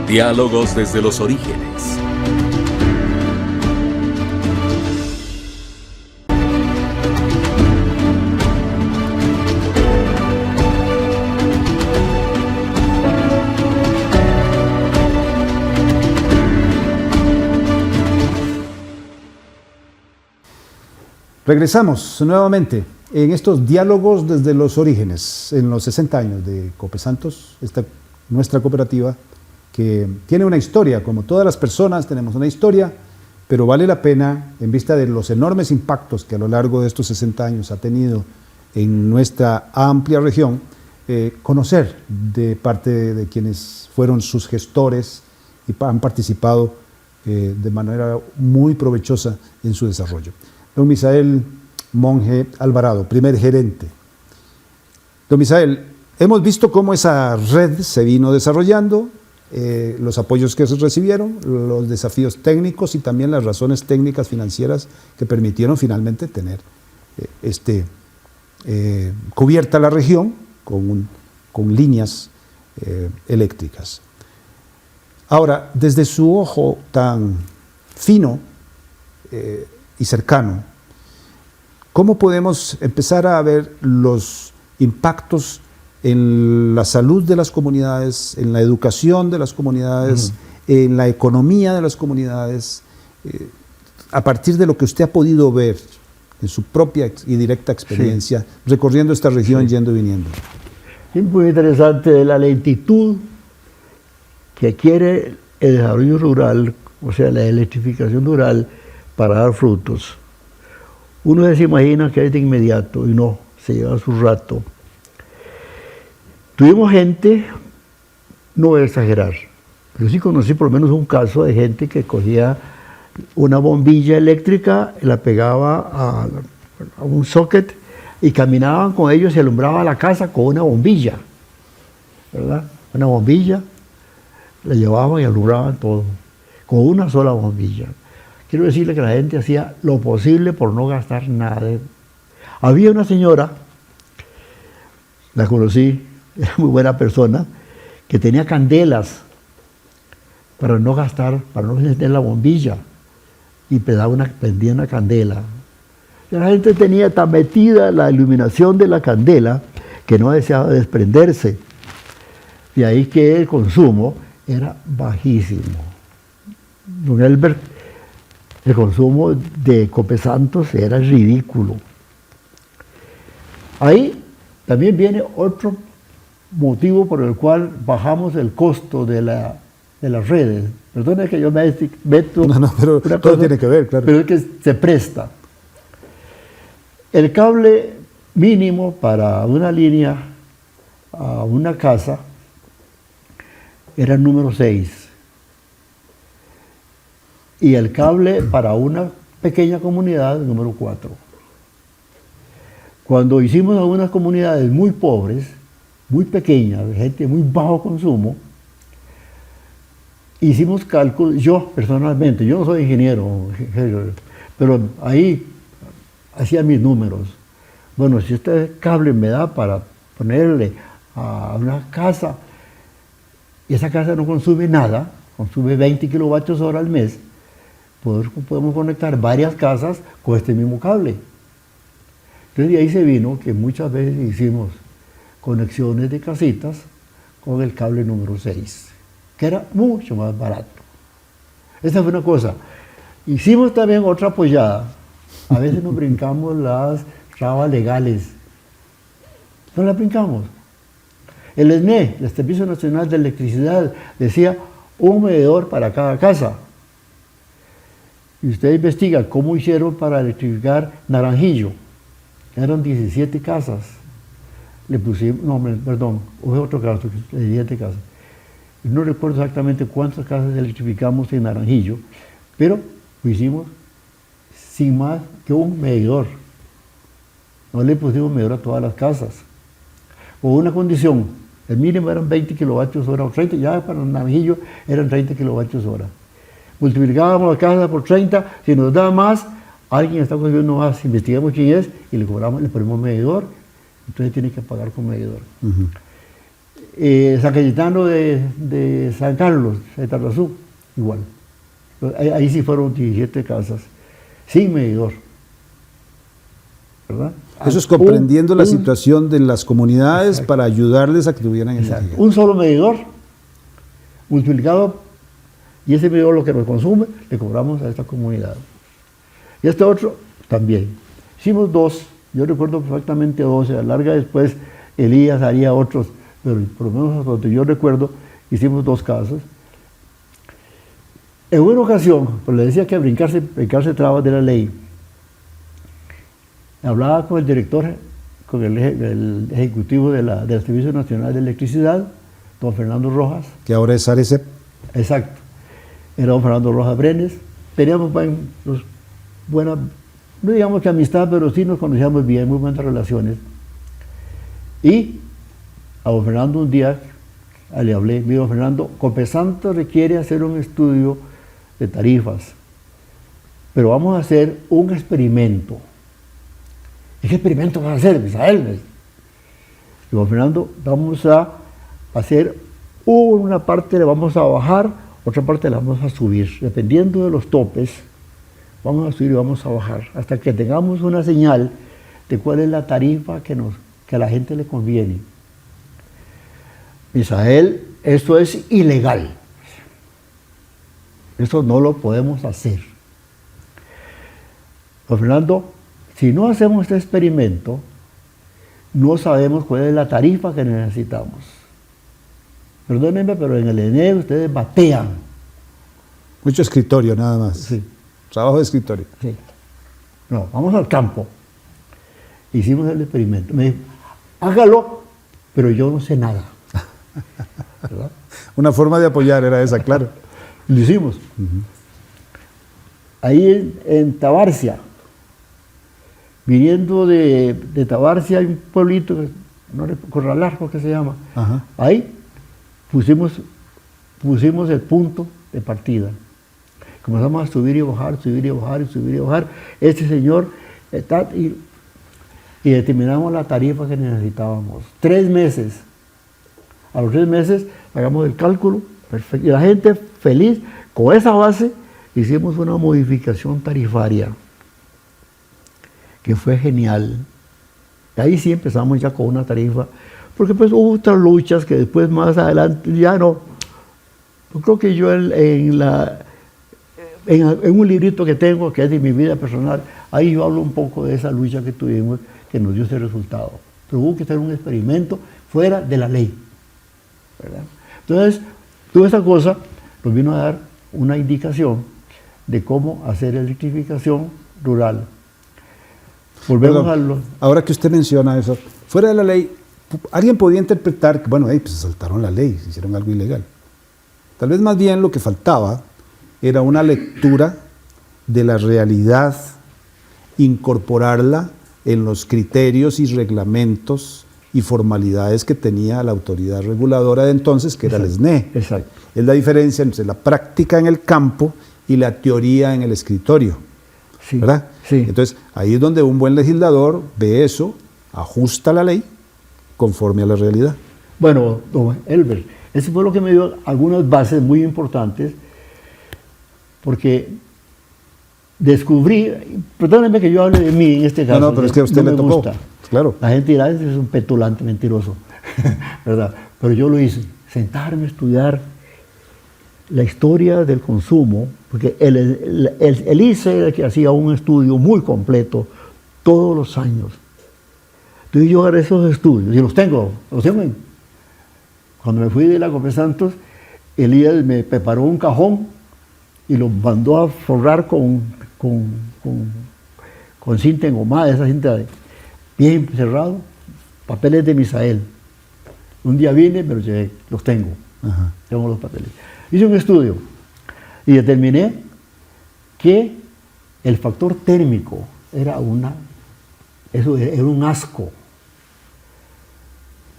Diálogos desde los orígenes. Regresamos nuevamente en estos diálogos desde los orígenes, en los 60 años de Copesantos, nuestra cooperativa, que tiene una historia, como todas las personas tenemos una historia, pero vale la pena, en vista de los enormes impactos que a lo largo de estos 60 años ha tenido en nuestra amplia región, conocer de parte de quienes fueron sus gestores y han participado de manera muy provechosa en su desarrollo. Don Misael Monge Alvarado, primer gerente. Don Misael, hemos visto cómo esa red se vino desarrollando, los apoyos que se recibieron, los desafíos técnicos y también las razones técnicas financieras que permitieron finalmente tener cubierta la región con líneas eléctricas. Ahora, desde su ojo tan fino y cercano, ¿cómo podemos empezar a ver los impactos en la salud de las comunidades, en la educación de las comunidades, en la economía de las comunidades, a partir de lo que usted ha podido ver en su propia y directa experiencia, recorriendo esta región, yendo y viniendo? Es muy interesante la lentitud que quiere el desarrollo rural, o sea, la electrificación rural, para dar frutos. Uno se imagina que es de inmediato y no, se lleva su rato. Tuvimos gente, no voy a exagerar, pero sí conocí por lo menos un caso de gente que cogía una bombilla eléctrica, la pegaba a un socket y caminaban con ellos y alumbraba la casa con una bombilla, ¿verdad? Una bombilla, la llevaban y alumbraban todo, con una sola bombilla. Quiero decirle que la gente hacía lo posible por no gastar nada. Había una señora, la conocí, era muy buena persona, que tenía candelas para no gastar, para no encender la bombilla, y prendía una candela. La gente tenía tan metida la iluminación de la candela que no deseaba desprenderse. De ahí que el consumo era bajísimo. Don Elbert, el consumo de Copesantos era ridículo. Ahí también viene otro motivo por el cual bajamos el costo de las redes. Perdona que yo me meto. No, pero todo tiene que ver, claro. Pero es que se presta. El cable mínimo para una línea a una casa era el número 6. Y el cable para una pequeña comunidad, número 4. Cuando hicimos algunas comunidades muy pobres, muy pequeñas, de gente de muy bajo consumo, hicimos cálculos, yo personalmente, yo no soy ingeniero, pero ahí hacía mis números. Bueno, si este cable me da para ponerle a una casa, y esa casa no consume nada, consume 20 kilovatios hora al mes, podemos conectar varias casas con este mismo cable. Entonces de ahí se vino que muchas veces hicimos conexiones de casitas con el cable número 6, que era mucho más barato. Esa fue una cosa. Hicimos también otra apoyada. A veces nos brincamos las trabas legales. No las brincamos. El SNE, el Servicio Nacional de Electricidad, decía un medidor para cada casa. Y usted investiga cómo hicieron para electrificar Naranjillo. Eran 17 casas. Le pusimos, no, perdón, fue otro caso, 17 casas. No recuerdo exactamente cuántas casas electrificamos en Naranjillo, pero lo hicimos sin más que un medidor. No le pusimos medidor a todas las casas. Con una condición, el mínimo eran 20 kilovatios hora o 30, ya para Naranjillo eran 30 kilovatios hora. Multiplicábamos la casa por 30, si nos da más, alguien está consiguiendo más, investigamos quién es y le ponemos medidor, entonces tiene que pagar con medidor. San Cayetano de San Carlos, de Tarrazú, igual. Ahí sí fueron 17 casas, sin medidor. ¿Verdad? Eso es comprendiendo la situación de las comunidades. Exacto. Para ayudarles a que tuvieran energía. Un solo medidor, multiplicado, y ese medidor lo que nos consume, le cobramos a esta comunidad. Y este otro también. Hicimos dos, yo recuerdo perfectamente dos, a la larga después Elías haría otros, pero por lo menos hasta donde yo recuerdo, hicimos dos casos. En una ocasión, pues le decía que brincarse trabas de la ley, hablaba con el director, con el ejecutivo del Servicio Nacional de Electricidad, don Fernando Rojas. Que ahora es ARECEP. Exacto. Era don Fernando Rojas Brenes. Teníamos buena, no digamos que amistad, pero sí nos conocíamos bien, muy buenas relaciones. Y a don Fernando un día le hablé, me dijo: Fernando, Copesanto requiere hacer un estudio de tarifas, pero vamos a hacer un experimento. ¿Y qué experimento vas a hacer, Misael? Digo: Fernando, vamos a hacer una parte, le vamos a bajar, otra parte la vamos a subir. Dependiendo de los topes, vamos a subir y vamos a bajar, hasta que tengamos una señal de cuál es la tarifa que a la gente le conviene. Misael, esto es ilegal. Eso no lo podemos hacer. Don Fernando, si no hacemos este experimento, no sabemos cuál es la tarifa que necesitamos. Perdónenme, pero en el ENE ustedes batean. Mucho escritorio, nada más. Sí. Trabajo de escritorio. Sí. No, vamos al campo. Hicimos el experimento. Me dijo: hágalo, pero yo no sé nada. ¿Verdad? Una forma de apoyar era esa, claro. Lo hicimos. Ahí en Tabarcia, viniendo de Tabarcia, hay un pueblito, Corralar, ¿por qué se llama? Ajá. Ahí pusimos el punto de partida. Comenzamos a subir y bajar, subir y bajar, subir y bajar. Este señor y determinamos la tarifa que necesitábamos. 3 meses. A los 3 meses hagamos el cálculo, perfecto. Y la gente feliz, con esa base, hicimos una modificación tarifaria, que fue genial. Y ahí sí empezamos ya con una tarifa, porque pues hubo otras luchas que después más adelante ya no. Yo creo que yo en un librito que tengo, que es de mi vida personal, ahí yo hablo un poco de esa lucha que tuvimos, que nos dio ese resultado. Pero hubo que hacer un experimento fuera de la ley, ¿verdad? Entonces, toda esa cosa nos vino a dar una indicación de cómo hacer electrificación rural. Volvemos a lo... Ahora que usted menciona eso, fuera de la ley, alguien podía interpretar que, bueno, pues se saltaron la ley, se hicieron algo ilegal. Tal vez más bien lo que faltaba era una lectura de la realidad, incorporarla en los criterios y reglamentos y formalidades que tenía la autoridad reguladora de entonces, que era el SNE. Exacto. Es la diferencia entre la práctica en el campo y la teoría en el escritorio, Sí, ¿verdad? sí. Entonces, ahí es donde un buen legislador ve eso, ajusta la ley conforme a la realidad. Bueno, don Elber, eso fue lo que me dio algunas bases muy importantes, porque descubrí, perdónenme que yo hable de mí en este caso. No, pero es que a usted no le me tocó. gusta. Claro. La gente dirá, ese es un petulante mentiroso, ¿verdad? Pero yo lo hice, sentarme a estudiar la historia del consumo, porque el ICE era el que hacía un estudio muy completo todos los años. Entonces yo agarré esos estudios y los tengo cuando me fui de la Copa Santos, Elías me preparó un cajón y lo mandó a forrar con cinta engomada, esa cinta bien cerrado, papeles de Misael. Un día vine, me los llevé, los tengo. Ajá. Tengo los papeles. Hice un estudio y determiné que el factor térmico era un asco,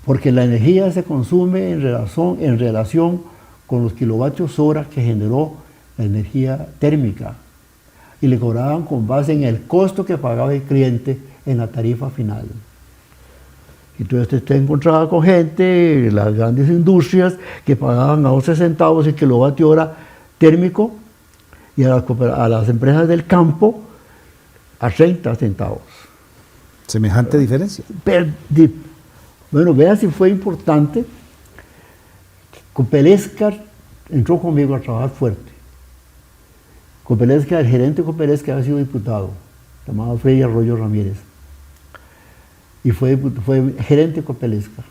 porque la energía se consume en relación con los kilovatios hora que generó la energía térmica, y le cobraban con base en el costo que pagaba el cliente en la tarifa final. Entonces te encontraba con gente, las grandes industrias, que pagaban a 12 centavos el kilovatio hora térmico, y a las empresas del campo a 30 centavos. Semejante diferencia. Bueno, vea si fue importante. Copelescar entró conmigo a trabajar fuerte. Copelescar, el gerente de Copelescar había sido diputado, llamado Freddy Arroyo Ramírez. Y fue gerente de Copelescar.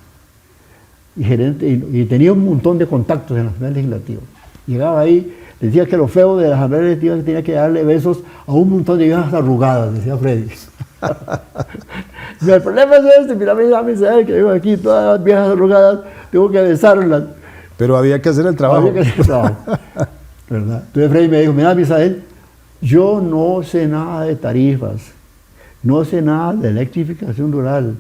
Y tenía un montón de contactos en la Asamblea Legislativa. Llegaba ahí, decía que lo feo de la Asamblea Legislativa es que tenía que darle besos a un montón de viejas arrugadas, decía Freddy. El problema es este, mira, que vengo aquí, todas las viejas arrugadas, tengo que besarlas. Pero había que hacer el trabajo. Había que hacer el trabajo, ¿verdad? Entonces Freddy me dijo, mira, Misael, yo no sé nada de tarifas, no sé nada de electrificación rural,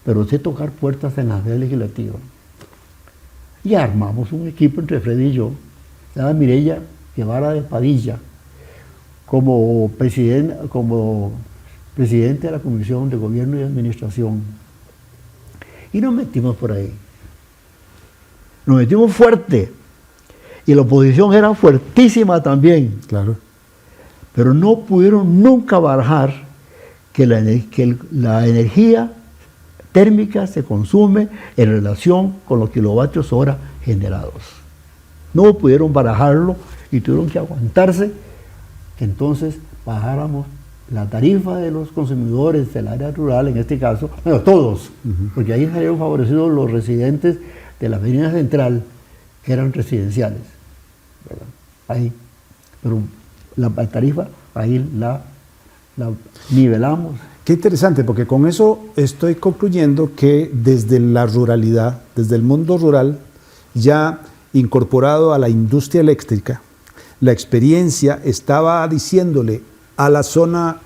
pero sé tocar puertas en la Asamblea Legislativa. Y armamos un equipo entre Freddy y yo, se llama Mireya Guevara de Padilla, como presidente de la Comisión de Gobierno y Administración. Y nos metimos por ahí. Nos metimos fuerte. Y la oposición era fuertísima también. Claro. Pero no pudieron nunca barajar que la energía térmica se consume en relación con los kilovatios hora generados. No pudieron barajarlo y tuvieron que aguantarse que entonces bajáramos la tarifa de los consumidores del área rural, en este caso, bueno, todos, porque ahí salieron favorecidos los residentes de la Avenida Central, que eran residenciales, ¿verdad? Ahí, pero la tarifa, ahí la nivelamos. Qué interesante, porque con eso estoy concluyendo que desde la ruralidad, desde el mundo rural, ya incorporado a la industria eléctrica, la experiencia estaba diciéndole a la zona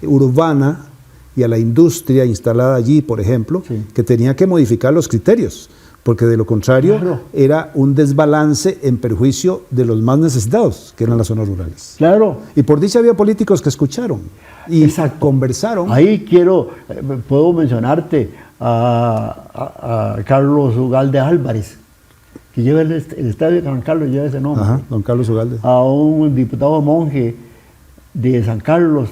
urbana y a la industria instalada allí, por ejemplo, sí, que tenía que modificar los criterios, porque de lo contrario claro, era un desbalance en perjuicio de los más necesitados, que eran las zonas rurales. Claro. Y por dicha había políticos que escucharon y Exacto, conversaron. Ahí puedo mencionarte a Carlos Ugalde Álvarez, que lleva el estadio de San Carlos, lleva ese nombre. Ajá, don Carlos Ugalde. A un diputado monje de San Carlos,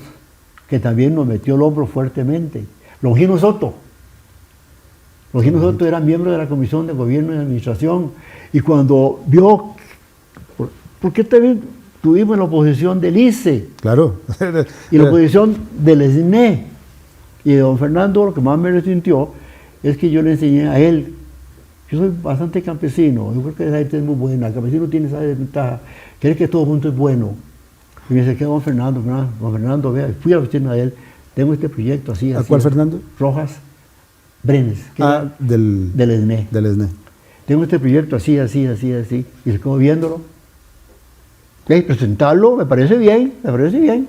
que también nos metió el hombro fuertemente. Longino Soto. Longino Soto era miembro de la Comisión de Gobierno y Administración, y cuando vio, ¿por qué también tuvimos la oposición del ICE? Claro. Y la oposición del SNE. Y de don Fernando, lo que más me resintió es que yo le enseñé a él. Yo soy bastante campesino, yo creo que esa gente es muy buena, el campesino tiene esa desventaja, cree que todo junto es bueno. Y me dice, ¿qué don Fernando? Don Fernando, vea, fui a la oficina de él, tengo este proyecto así, ¿A así. cuál Fernando? Rojas Brenes, que era del SNE. Del SNE. Tengo este proyecto así, así, así, así, y se quedó viéndolo. Presentarlo, me parece bien, me parece bien.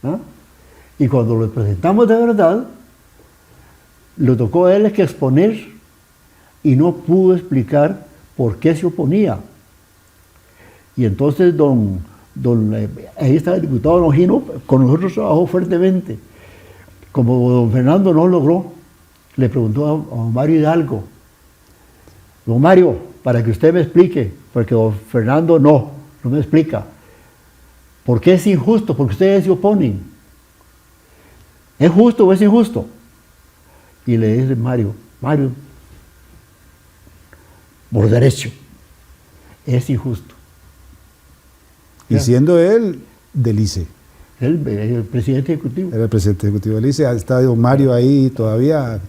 ¿Ah? Y cuando lo presentamos de verdad, le tocó a él que exponer y no pudo explicar por qué se oponía. Y entonces ahí estaba el diputado Don Gino, con nosotros trabajó fuertemente. Como don Fernando no logró, le preguntó a don Mario Hidalgo: don Mario, para que usted me explique, porque don Fernando no me explica, ¿por qué es injusto? Porque ustedes se oponen. ¿Es justo o es injusto? Y le dice Mario, por derecho, es injusto. Y siendo él del ICE. El presidente ejecutivo. Era el presidente ejecutivo del ICE. Está don Mario ahí todavía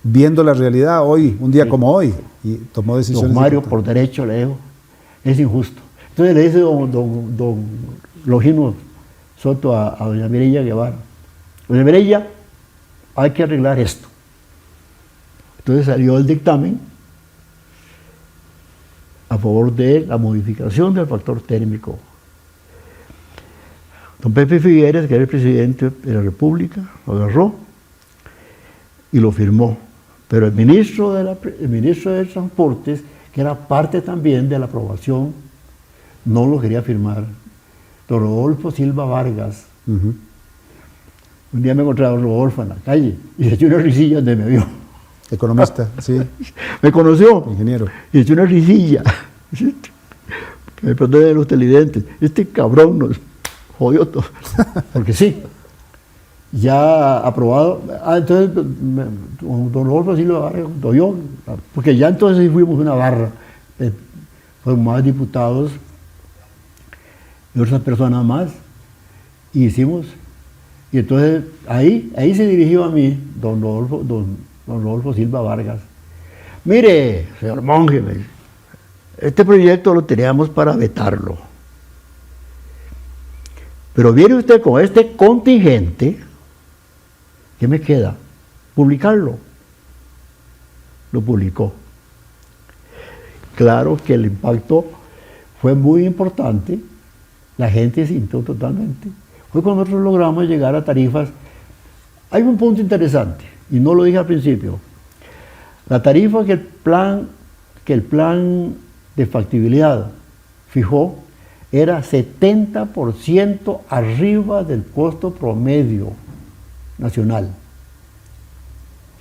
viendo la realidad hoy, un día como hoy, y tomó decisiones. Don Mario, por derecho, le dijo, es injusto. Entonces le dice don Longino Soto a doña Mireya Guevara: doña Mireya, hay que arreglar esto. Entonces salió el dictamen a favor de la modificación del factor térmico. Don Pepe Figueres, que era el presidente de la República, lo agarró y lo firmó. Pero el ministro de Transportes, que era parte también de la aprobación, no lo quería firmar. Don Rodolfo Silva Vargas. Uh-huh. Un día me encontré a don Rodolfo en la calle y se echó una risilla donde me vio. Economista, sí. Me conoció. Ingeniero. Y echó una risilla. Que me perdone de los televidentes. Este cabrón nos jodió todo. Porque sí, ya aprobado. Entonces, don Rodolfo Silva Vargas, yo, porque ya entonces fuimos una barra. Fueron más diputados y otras personas más. Y hicimos. Y entonces ahí se dirigió a mí don Rodolfo Silva Vargas. Mire, señor Monge, este proyecto lo teníamos para vetarlo. Pero viene usted con este contingente, ¿qué me queda? Publicarlo. Lo publicó. Claro que el impacto fue muy importante, la gente se sintió totalmente. Fue cuando nosotros logramos llegar a tarifas. Hay un punto interesante, y no lo dije al principio. La tarifa que el plan de factibilidad fijó era 70% arriba del costo promedio nacional.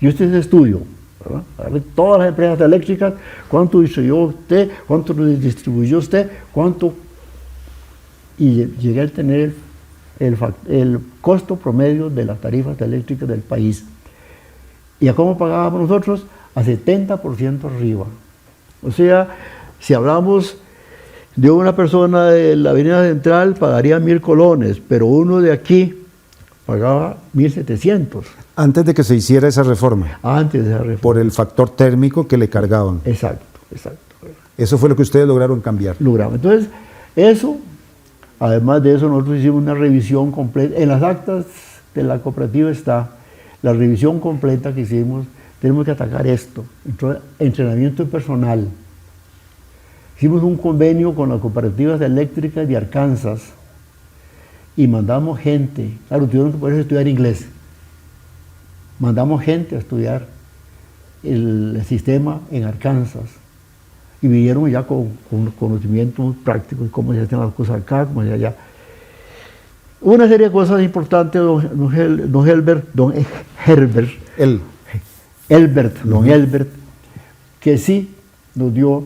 Y este es el estudio, ¿verdad? A ver, todas las empresas eléctricas, cuánto distribuyó usted, cuánto distribuyó usted, cuánto. Y llegué a tener el costo promedio de las tarifas eléctricas del país. ¿Y a cómo pagábamos nosotros? A 70% arriba. O sea, si hablamos de una persona de la Avenida Central, pagaría 1.000 colones, pero uno de aquí pagaba 1.700. Antes de que se hiciera esa reforma. Antes de esa reforma. Por el factor térmico que le cargaban. Exacto. Eso fue lo que ustedes lograron cambiar. Logramos. Entonces, eso, además de eso, nosotros hicimos una revisión completa. En las actas de la cooperativa está la revisión completa que hicimos. Tenemos que atacar esto. Entrenamiento personal. Hicimos un convenio con las cooperativas eléctricas de Arkansas y mandamos gente. Claro, tuvieron que poder estudiar inglés. Mandamos gente a estudiar el sistema en Arkansas y vinieron ya con conocimientos prácticos de cómo se hacen las cosas acá, cómo se hace allá. Una serie de cosas importantes, don Elbert, que sí nos dio.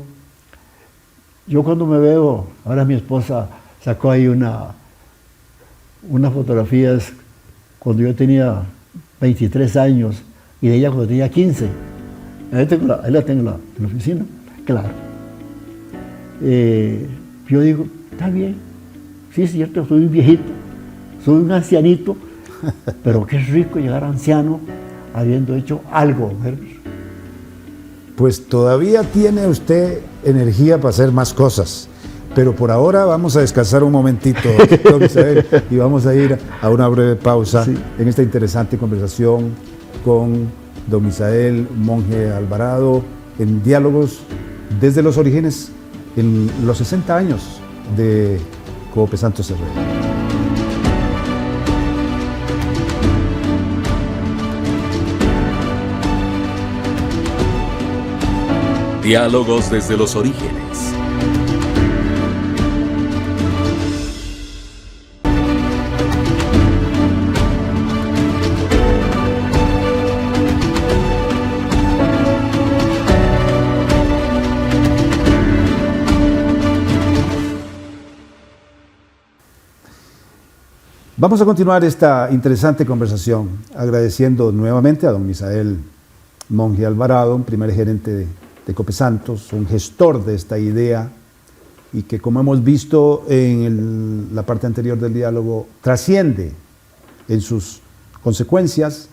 Yo cuando me veo, ahora mi esposa sacó ahí unas fotografías cuando yo tenía 23 años y de ella cuando tenía 15. Ahí la tengo en la oficina, claro. Yo digo, está bien, sí es cierto, soy un viejito, soy un ancianito, pero qué rico llegar anciano habiendo hecho algo. Pues todavía tiene usted energía para hacer más cosas, pero por ahora vamos a descansar un momentito, don Misael, y vamos a ir a una breve pausa en esta interesante conversación con don Misael Monge Alvarado en Diálogos desde los orígenes, en los 60 años de Coop Santos Herrera. Diálogos desde los orígenes. Vamos a continuar esta interesante conversación agradeciendo nuevamente a don Misael Monge Alvarado, un primer gerente de Copesantos, un gestor de esta idea y que, como hemos visto en la parte anterior del diálogo, trasciende en sus consecuencias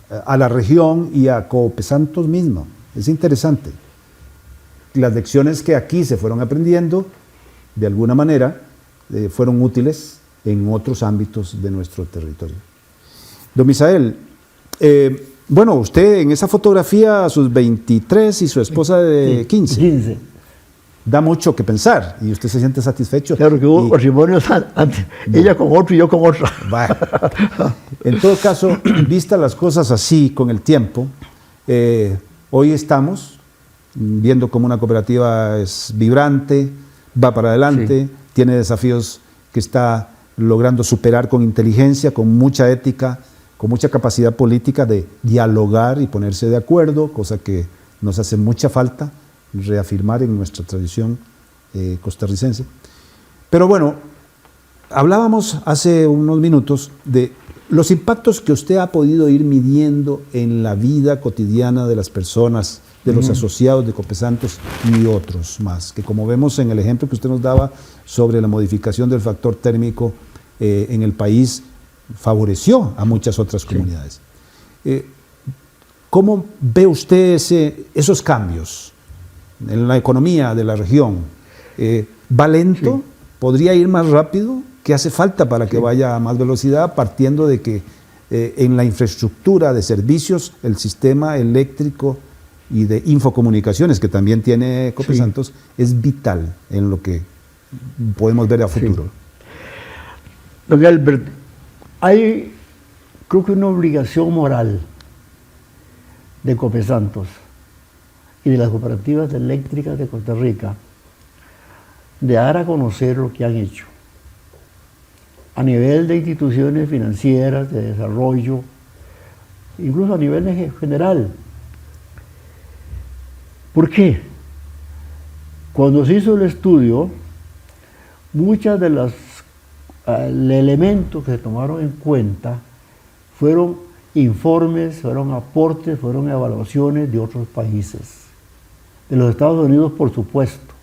a la región y a Copesantos mismo. Es interesante. Las lecciones que aquí se fueron aprendiendo, de alguna manera, fueron útiles en otros ámbitos de nuestro territorio. Don Misael, bueno, usted en esa fotografía a sus 23 y su esposa de 15. 15. Da mucho que pensar y usted se siente satisfecho. Claro que hubo matrimonios antes, ella con otro y yo con otra. Vale. En todo caso, vistas las cosas así con el tiempo, hoy estamos viendo cómo una cooperativa es vibrante, va para adelante, sí, tiene desafíos que está logrando superar con inteligencia, con mucha ética, con mucha capacidad política de dialogar y ponerse de acuerdo, cosa que nos hace mucha falta reafirmar en nuestra tradición costarricense. Pero bueno, hablábamos hace unos minutos de los impactos que usted ha podido ir midiendo en la vida cotidiana de las personas, de los asociados de Copesantos y otros más, que como vemos en el ejemplo que usted nos daba sobre la modificación del factor térmico en el país, favoreció a muchas otras comunidades. ¿Cómo ve usted esos cambios en la economía de la región? ¿Va lento? Sí. ¿Podría ir más rápido? ¿Qué hace falta para que vaya a más velocidad, partiendo de que en la infraestructura de servicios, el sistema eléctrico y de infocomunicaciones que también tiene Copesantos es vital en lo que podemos ver a futuro? Sí. Don Albert, hay, creo que una obligación moral de Copesantos y de las cooperativas eléctricas de Costa Rica de dar a conocer lo que han hecho a nivel de instituciones financieras, de desarrollo, incluso a nivel general. ¿Por qué? Cuando se hizo el estudio, muchas de las elementos que se tomaron en cuenta fueron informes, fueron aportes, fueron evaluaciones de otros países. De los Estados Unidos, por supuesto.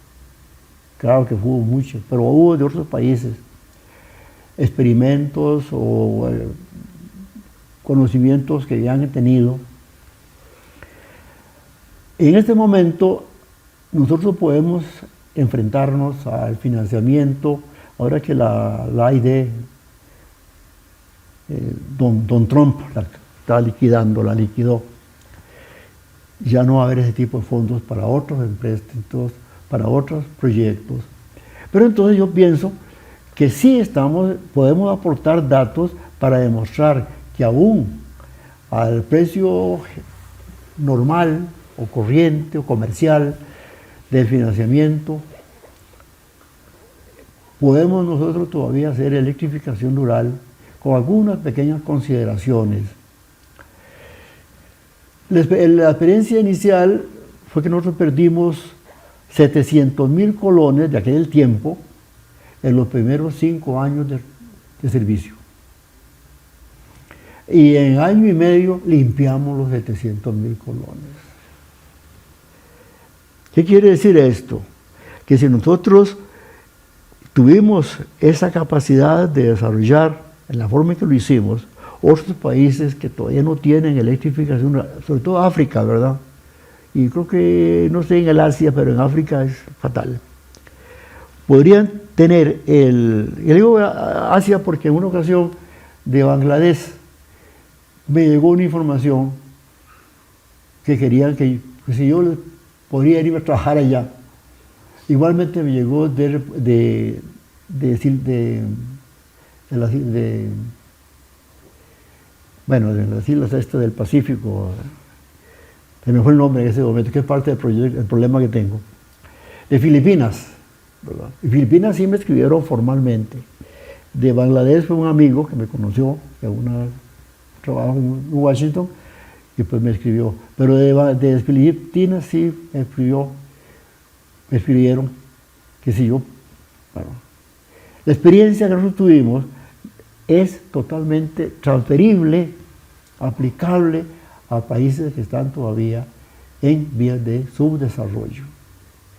Claro que hubo muchos, pero hubo de otros países. Experimentos o conocimientos que ya han tenido. En este momento, nosotros podemos enfrentarnos al financiamiento. Ahora que la AID, don Trump la está liquidando, la liquidó, ya no va a haber ese tipo de fondos para otros empréstitos, para otros proyectos. Pero entonces yo pienso que sí podemos aportar datos para demostrar que aún al precio normal o corriente o comercial del financiamiento, podemos nosotros todavía hacer electrificación rural con algunas pequeñas consideraciones. La experiencia inicial fue que nosotros perdimos 700,000 colones de aquel tiempo en los primeros 5 años de servicio. Y en año y medio limpiamos los 700,000 colones. ¿Qué quiere decir esto? Que si nosotros tuvimos esa capacidad de desarrollar en la forma en que lo hicimos, otros países que todavía no tienen electrificación, sobre todo África, ¿verdad? Y creo que, no sé en el Asia, pero en África es fatal. Podrían tener yo digo Asia porque en una ocasión de Bangladesh me llegó una información que querían que si yo podría ir a trabajar allá. Igualmente me llegó de las islas del Pacífico, se me fue el nombre en ese momento, que es parte del problema que tengo, de Filipinas, ¿verdad? Y Filipinas sí me escribieron formalmente. De Bangladesh fue un amigo que me conoció, que trabajo en Washington, y pues me escribió. Pero de Filipinas sí me escribieron que si yo, bueno, la experiencia que nosotros tuvimos es totalmente transferible, aplicable a países que están todavía en vías de subdesarrollo.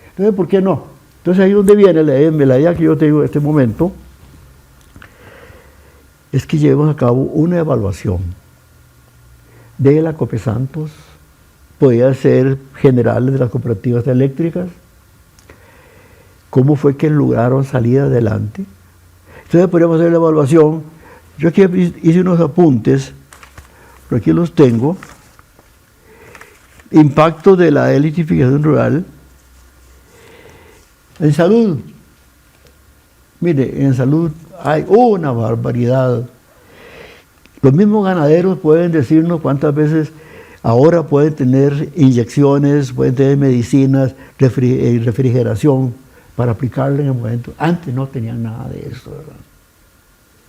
Entonces, ¿por qué no? Entonces ahí es donde viene la idea que yo tengo en este momento, es que llevemos a cabo una evaluación de la Copesantos, podría ser generales de las cooperativas eléctricas, cómo fue que lograron salir adelante. Entonces podríamos hacer la evaluación. Yo aquí hice unos apuntes, por aquí los tengo. Impacto de la electrificación rural en salud. Mire, en salud hay una barbaridad. Los mismos ganaderos pueden decirnos cuántas veces ahora pueden tener inyecciones, pueden tener medicinas, refrigeración para aplicarle en el momento. Antes no tenían nada de eso, ¿verdad?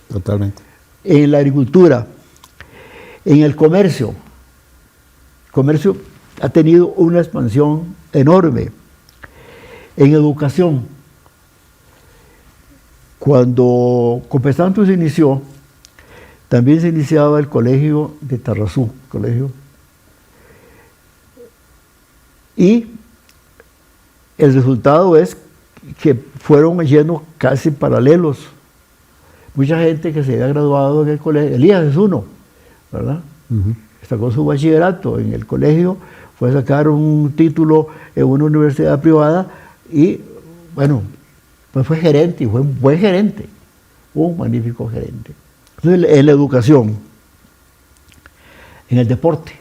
Totalmente. En la agricultura, en el comercio ha tenido una expansión enorme. En educación, cuando Copesantos se inició, también se iniciaba el colegio de Tarrazú, y el resultado es que fueron yendo casi paralelos. Mucha gente que se había graduado en el colegio, Elías es uno, ¿verdad? Sacó su bachillerato en el colegio, fue a sacar un título en una universidad privada y, bueno, pues fue gerente y fue un buen gerente, un magnífico gerente. Entonces, en la educación, en el deporte,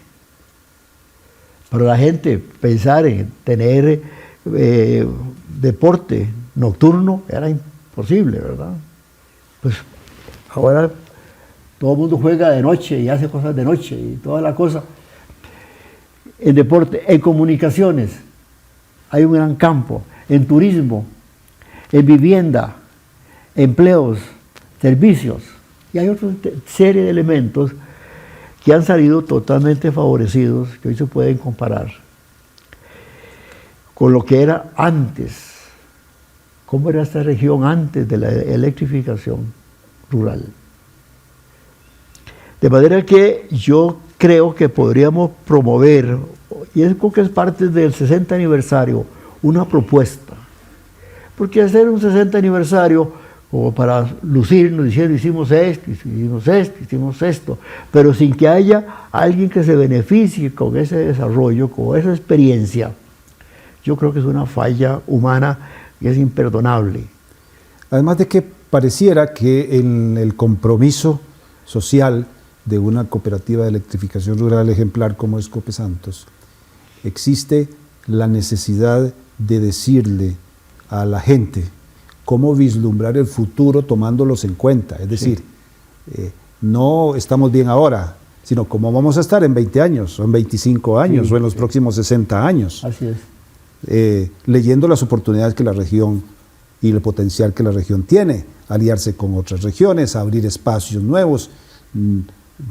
para la gente pensar en tener deporte nocturno era imposible, ¿verdad? Pues ahora todo el mundo juega de noche y hace cosas de noche y toda la cosa. En deporte, en comunicaciones, hay un gran campo, en turismo, en vivienda, empleos, servicios, y hay otra serie de elementos que han salido totalmente favorecidos, que hoy se pueden comparar con lo que era antes. ¿Cómo era esta región antes de la electrificación rural? De manera que yo creo que podríamos promover, y es porque es parte del 60 aniversario, una propuesta. Porque hacer un 60 aniversario como para lucirnos diciendo hicimos esto, pero sin que haya alguien que se beneficie con ese desarrollo, con esa experiencia, yo creo que es una falla humana y es imperdonable. Además de que pareciera que en el compromiso social de una cooperativa de electrificación rural ejemplar como es Copesantos, existe la necesidad de decirle a la gente cómo vislumbrar el futuro tomándolos en cuenta. Es decir, no estamos bien ahora, sino cómo vamos a estar en 20 años, o en 25 años, o en los próximos 60 años. Así es. Leyendo las oportunidades que la región y el potencial que la región tiene, aliarse con otras regiones, abrir espacios nuevos,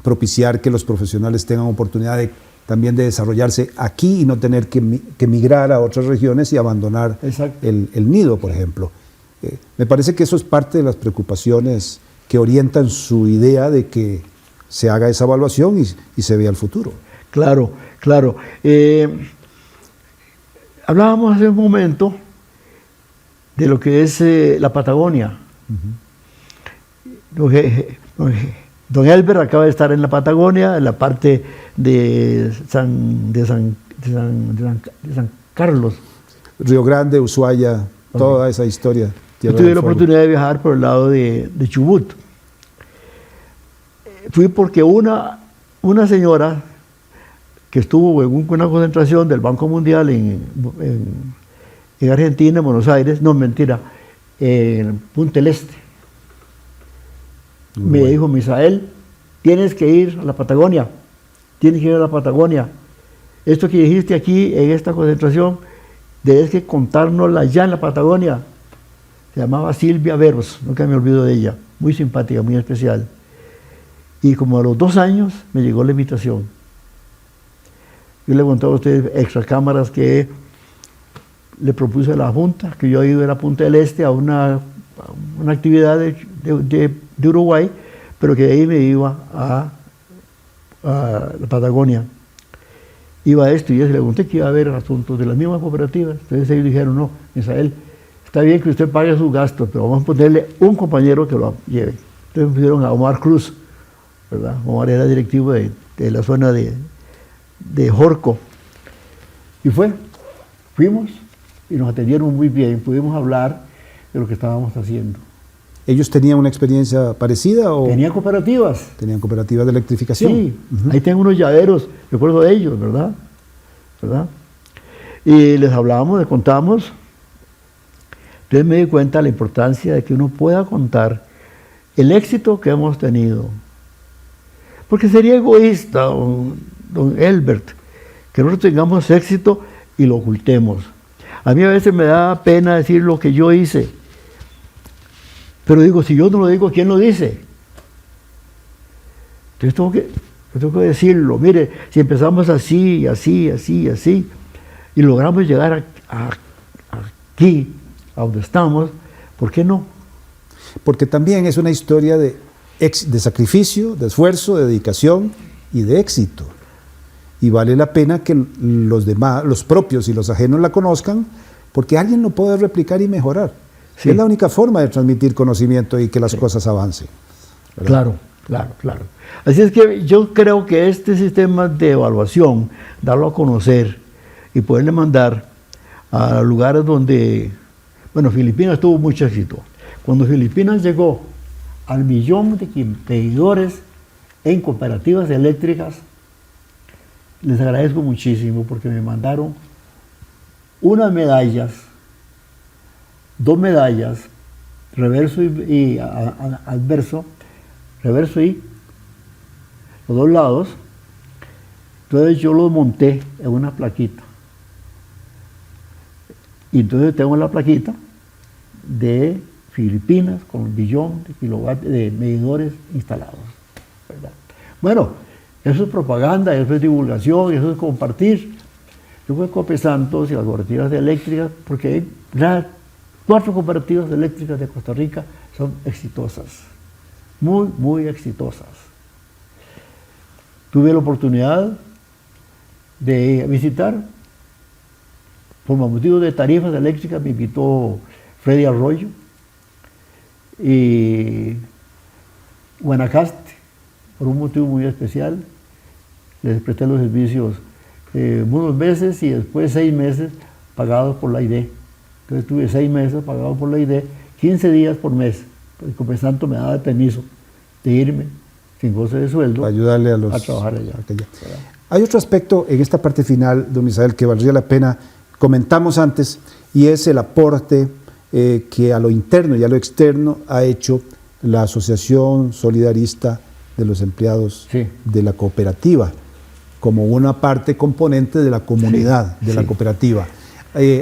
propiciar que los profesionales tengan oportunidad también de desarrollarse aquí y no tener que migrar a otras regiones y abandonar el nido, por ejemplo. Me parece que eso es parte de las preocupaciones que orientan su idea de que se haga esa evaluación y se vea el futuro. Claro, claro. Hablábamos hace un momento de lo que es la Patagonia. Don Elber acaba de estar en la Patagonia, en la parte de San Carlos. Río Grande, Ushuaia, toda esa historia. Yo tuve la oportunidad de viajar por el lado de Chubut. Fui porque una señora que estuvo en una concentración del Banco Mundial en Argentina, en Buenos Aires, no, mentira, en Punta del Este, me dijo: Misael, tienes que ir a la Patagonia, esto que dijiste aquí en esta concentración, debes que contárnosla allá en la Patagonia. Se llamaba Silvia Veros, nunca me olvido de ella, muy simpática, muy especial. Y como a los 2 años me llegó la invitación. Yo le contaba a ustedes extra cámaras que le propuse a la Junta, que yo iba a la Punta del Este a una actividad de Uruguay, pero que de ahí me iba a la Patagonia. Iba a esto y yo le pregunté que iba a haber asuntos de las mismas cooperativas. Entonces ellos dijeron, no, Misael, está bien que usted pague sus gastos, pero vamos a ponerle un compañero que lo lleve. Entonces me pusieron a Omar Cruz, ¿verdad? Omar era directivo de la zona de Jorco. Y fuimos y nos atendieron muy bien, pudimos hablar de lo que estábamos haciendo. ¿Ellos tenían una experiencia parecida o Tenían cooperativas. tenían cooperativas de electrificación? Sí, ahí tengo unos llaveros, recuerdo de ellos, ¿verdad? Y les hablábamos, les contamos. Entonces me di cuenta de la importancia de que uno pueda contar el éxito que hemos tenido. Porque sería egoísta, don Elbert, que nosotros tengamos éxito y lo ocultemos. A mí a veces me da pena decir lo que yo hice. Pero digo, si yo no lo digo, ¿quién lo dice? Entonces tengo que decirlo. Mire, si empezamos así, y logramos llegar aquí, a donde estamos, ¿por qué no? Porque también es una historia de sacrificio, de esfuerzo, de dedicación y de éxito. Y vale la pena que los demás, los propios y los ajenos la conozcan, porque alguien lo puede replicar y mejorar. Sí. Es la única forma de transmitir conocimiento y que las cosas avancen, ¿verdad? Claro. Así es que yo creo que este sistema de evaluación, darlo a conocer y poderle mandar a lugares donde, bueno, Filipinas tuvo mucho éxito. Cuando Filipinas llegó al 1.000.000 de competidores en cooperativas eléctricas, les agradezco muchísimo porque me mandaron unas medallas, 2 medallas, reverso y adverso, reverso y los 2 lados. Entonces yo los monté en una plaquita. Y entonces tengo la plaquita de Filipinas con 1.000.000 de kilovatios de medidores instalados, ¿verdad? Bueno, eso es propaganda, eso es divulgación, eso es compartir. Yo fui a Copesantos y las cooperativas eléctricas, porque las 4 cooperativas eléctricas de Costa Rica son exitosas, muy exitosas. Tuve la oportunidad de visitar, por motivo de tarifas eléctricas, me invitó Freddy Arroyo, y Guanacaste, por un motivo muy especial, les presté los servicios unos meses y después 6 meses pagados por la ID. Entonces tuve 6 meses pagados por la ID, 15 días por mes. El Copesanto me daba permiso de irme sin goce de sueldo para ayudarle a trabajar allá. Hay otro aspecto en esta parte final, don Misael, que valdría la pena, comentamos antes, y es el aporte que a lo interno y a lo externo ha hecho la Asociación Solidarista de los Empleados de la Cooperativa, como una parte componente de la comunidad de la cooperativa.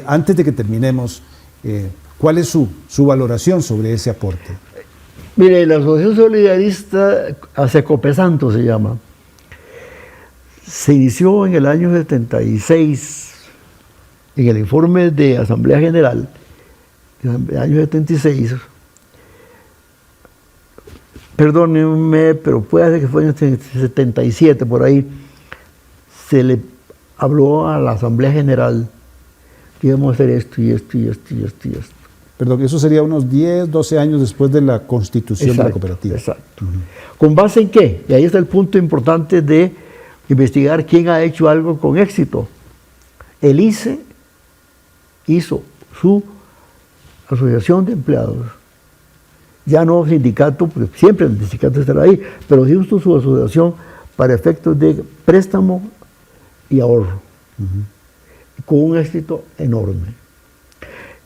Antes de que terminemos, ¿cuál es su valoración sobre ese aporte? Mire, la Asociación Solidarista hacia Copesanto se llama. Se inició en el año 76, en el informe de Asamblea General, en el año 76. Perdónenme, pero puede ser que fue en el 77, por ahí, se le habló a la Asamblea General que íbamos a hacer esto y esto. Perdón, eso sería unos 10, 12 años después de la constitución de la cooperativa. Exacto. ¿Con base en qué? Y ahí está el punto importante de investigar quién ha hecho algo con éxito. El ICE hizo su asociación de empleados, ya no sindicato, porque siempre el sindicato estará ahí, pero hizo su asociación para efectos de préstamo y ahorro, con un éxito enorme.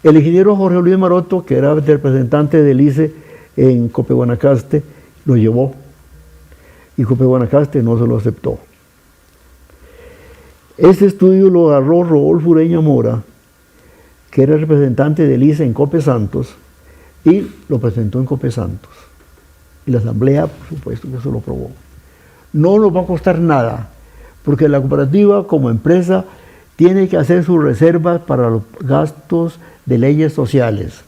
El ingeniero Jorge Luis Maroto, que era el representante del ICE en Cope Guanacaste, lo llevó y Cope Guanacaste no se lo aceptó. Este estudio lo agarró Rodolfo Ureña Mora, que era representante del ICE en Cope Santos, y lo presentó en Cope Santos. Y la asamblea, por supuesto, que eso lo aprobó. No nos va a costar nada, porque la cooperativa como empresa tiene que hacer sus reservas para los gastos de leyes sociales.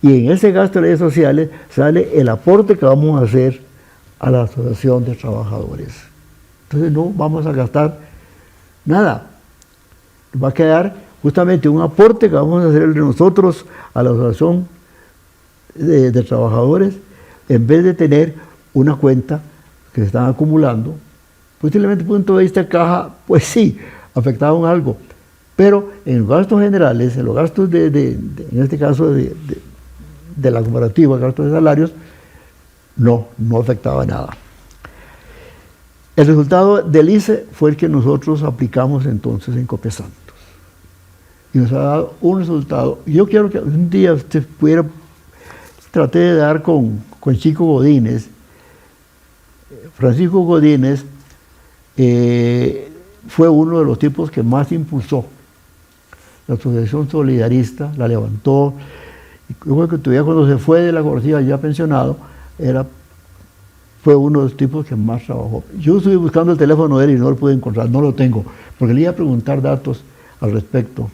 Y en ese gasto de leyes sociales sale el aporte que vamos a hacer a la Asociación de Trabajadores. Entonces no vamos a gastar nada. Va a quedar justamente un aporte que vamos a hacer nosotros a la Asociación de Trabajadores, en vez de tener una cuenta que se están acumulando. Posiblemente desde el punto de vista de caja, pues sí, afectaron algo. Pero en los gastos generales, en los gastos en este caso de la cooperativa, gastos de salarios, no afectaba nada. El resultado del ICE fue el que nosotros aplicamos entonces en Cope Santos. Y nos ha dado un resultado. Yo quiero que un día usted pudiera, traté de dar con Chico Godínez. Francisco Godínez fue uno de los tipos que más impulsó la Asociación Solidarista, la levantó. Yo creo que todavía cuando se fue de la cooperativa ya pensionado, fue uno de los tipos que más trabajó. Yo estuve buscando el teléfono de él y no lo pude encontrar, no lo tengo, porque le iba a preguntar datos al respecto.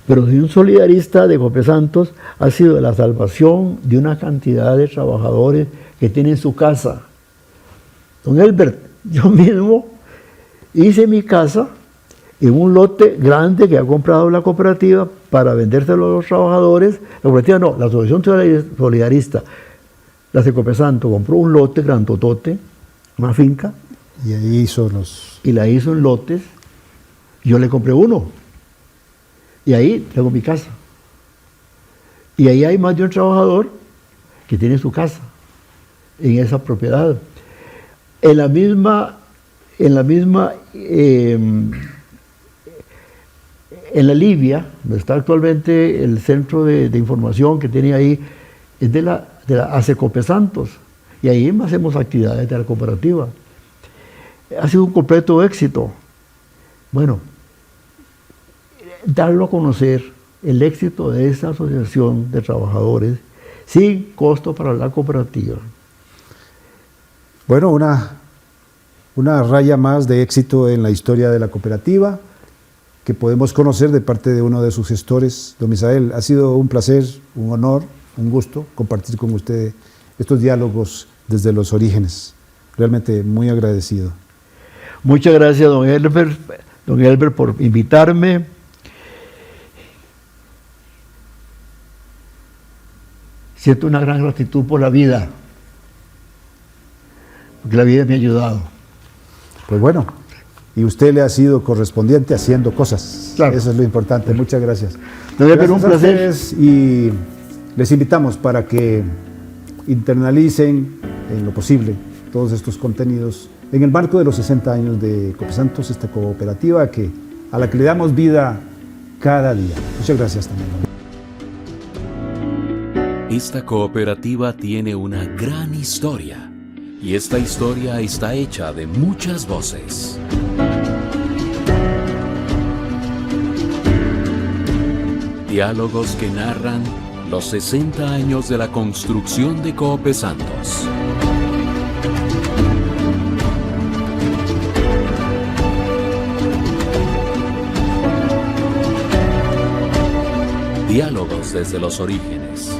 Pero de un solidarista de Cope Santos ha sido la salvación de una cantidad de trabajadores que tienen su casa. Don Elbert, yo mismo hice mi casa en un lote grande que ha comprado la cooperativa para vendérselo a los trabajadores. La cooperativa no, la Asociación Solidarista, la de Cope Santos, compró un lote grandotote, una finca. Y ahí hizo los... Y la hizo en lotes. Yo le compré uno. Y ahí tengo mi casa. Y ahí hay más de un trabajador que tiene su casa en esa propiedad. En la Libia, donde está actualmente el centro de información que tiene ahí, es de la Cope Santos. Y ahí hacemos actividades de la cooperativa. Ha sido un completo éxito. Bueno, darlo a conocer, el éxito de esa asociación de trabajadores, sin costo para la cooperativa. Bueno, una raya más de éxito en la historia de la cooperativa que podemos conocer de parte de uno de sus gestores. Don Misael, ha sido un placer, un honor, un gusto compartir con usted estos diálogos desde los orígenes. Realmente muy agradecido. Muchas gracias, don Elbert, por invitarme. Siento una gran gratitud por la vida, porque la vida me ha ayudado. Pues bueno, y usted le ha sido correspondiente haciendo cosas. Claro. Eso es lo importante. Muchas gracias. Gracias, un placer. Y les invitamos para que internalicen en lo posible todos estos contenidos en el marco de los 60 años de Cope Santos, esta cooperativa a la que le damos vida cada día. Muchas gracias también. Esta cooperativa tiene una gran historia y esta historia está hecha de muchas voces. Diálogos que narran los 60 años de la construcción de Cope Santos. Diálogos desde los orígenes.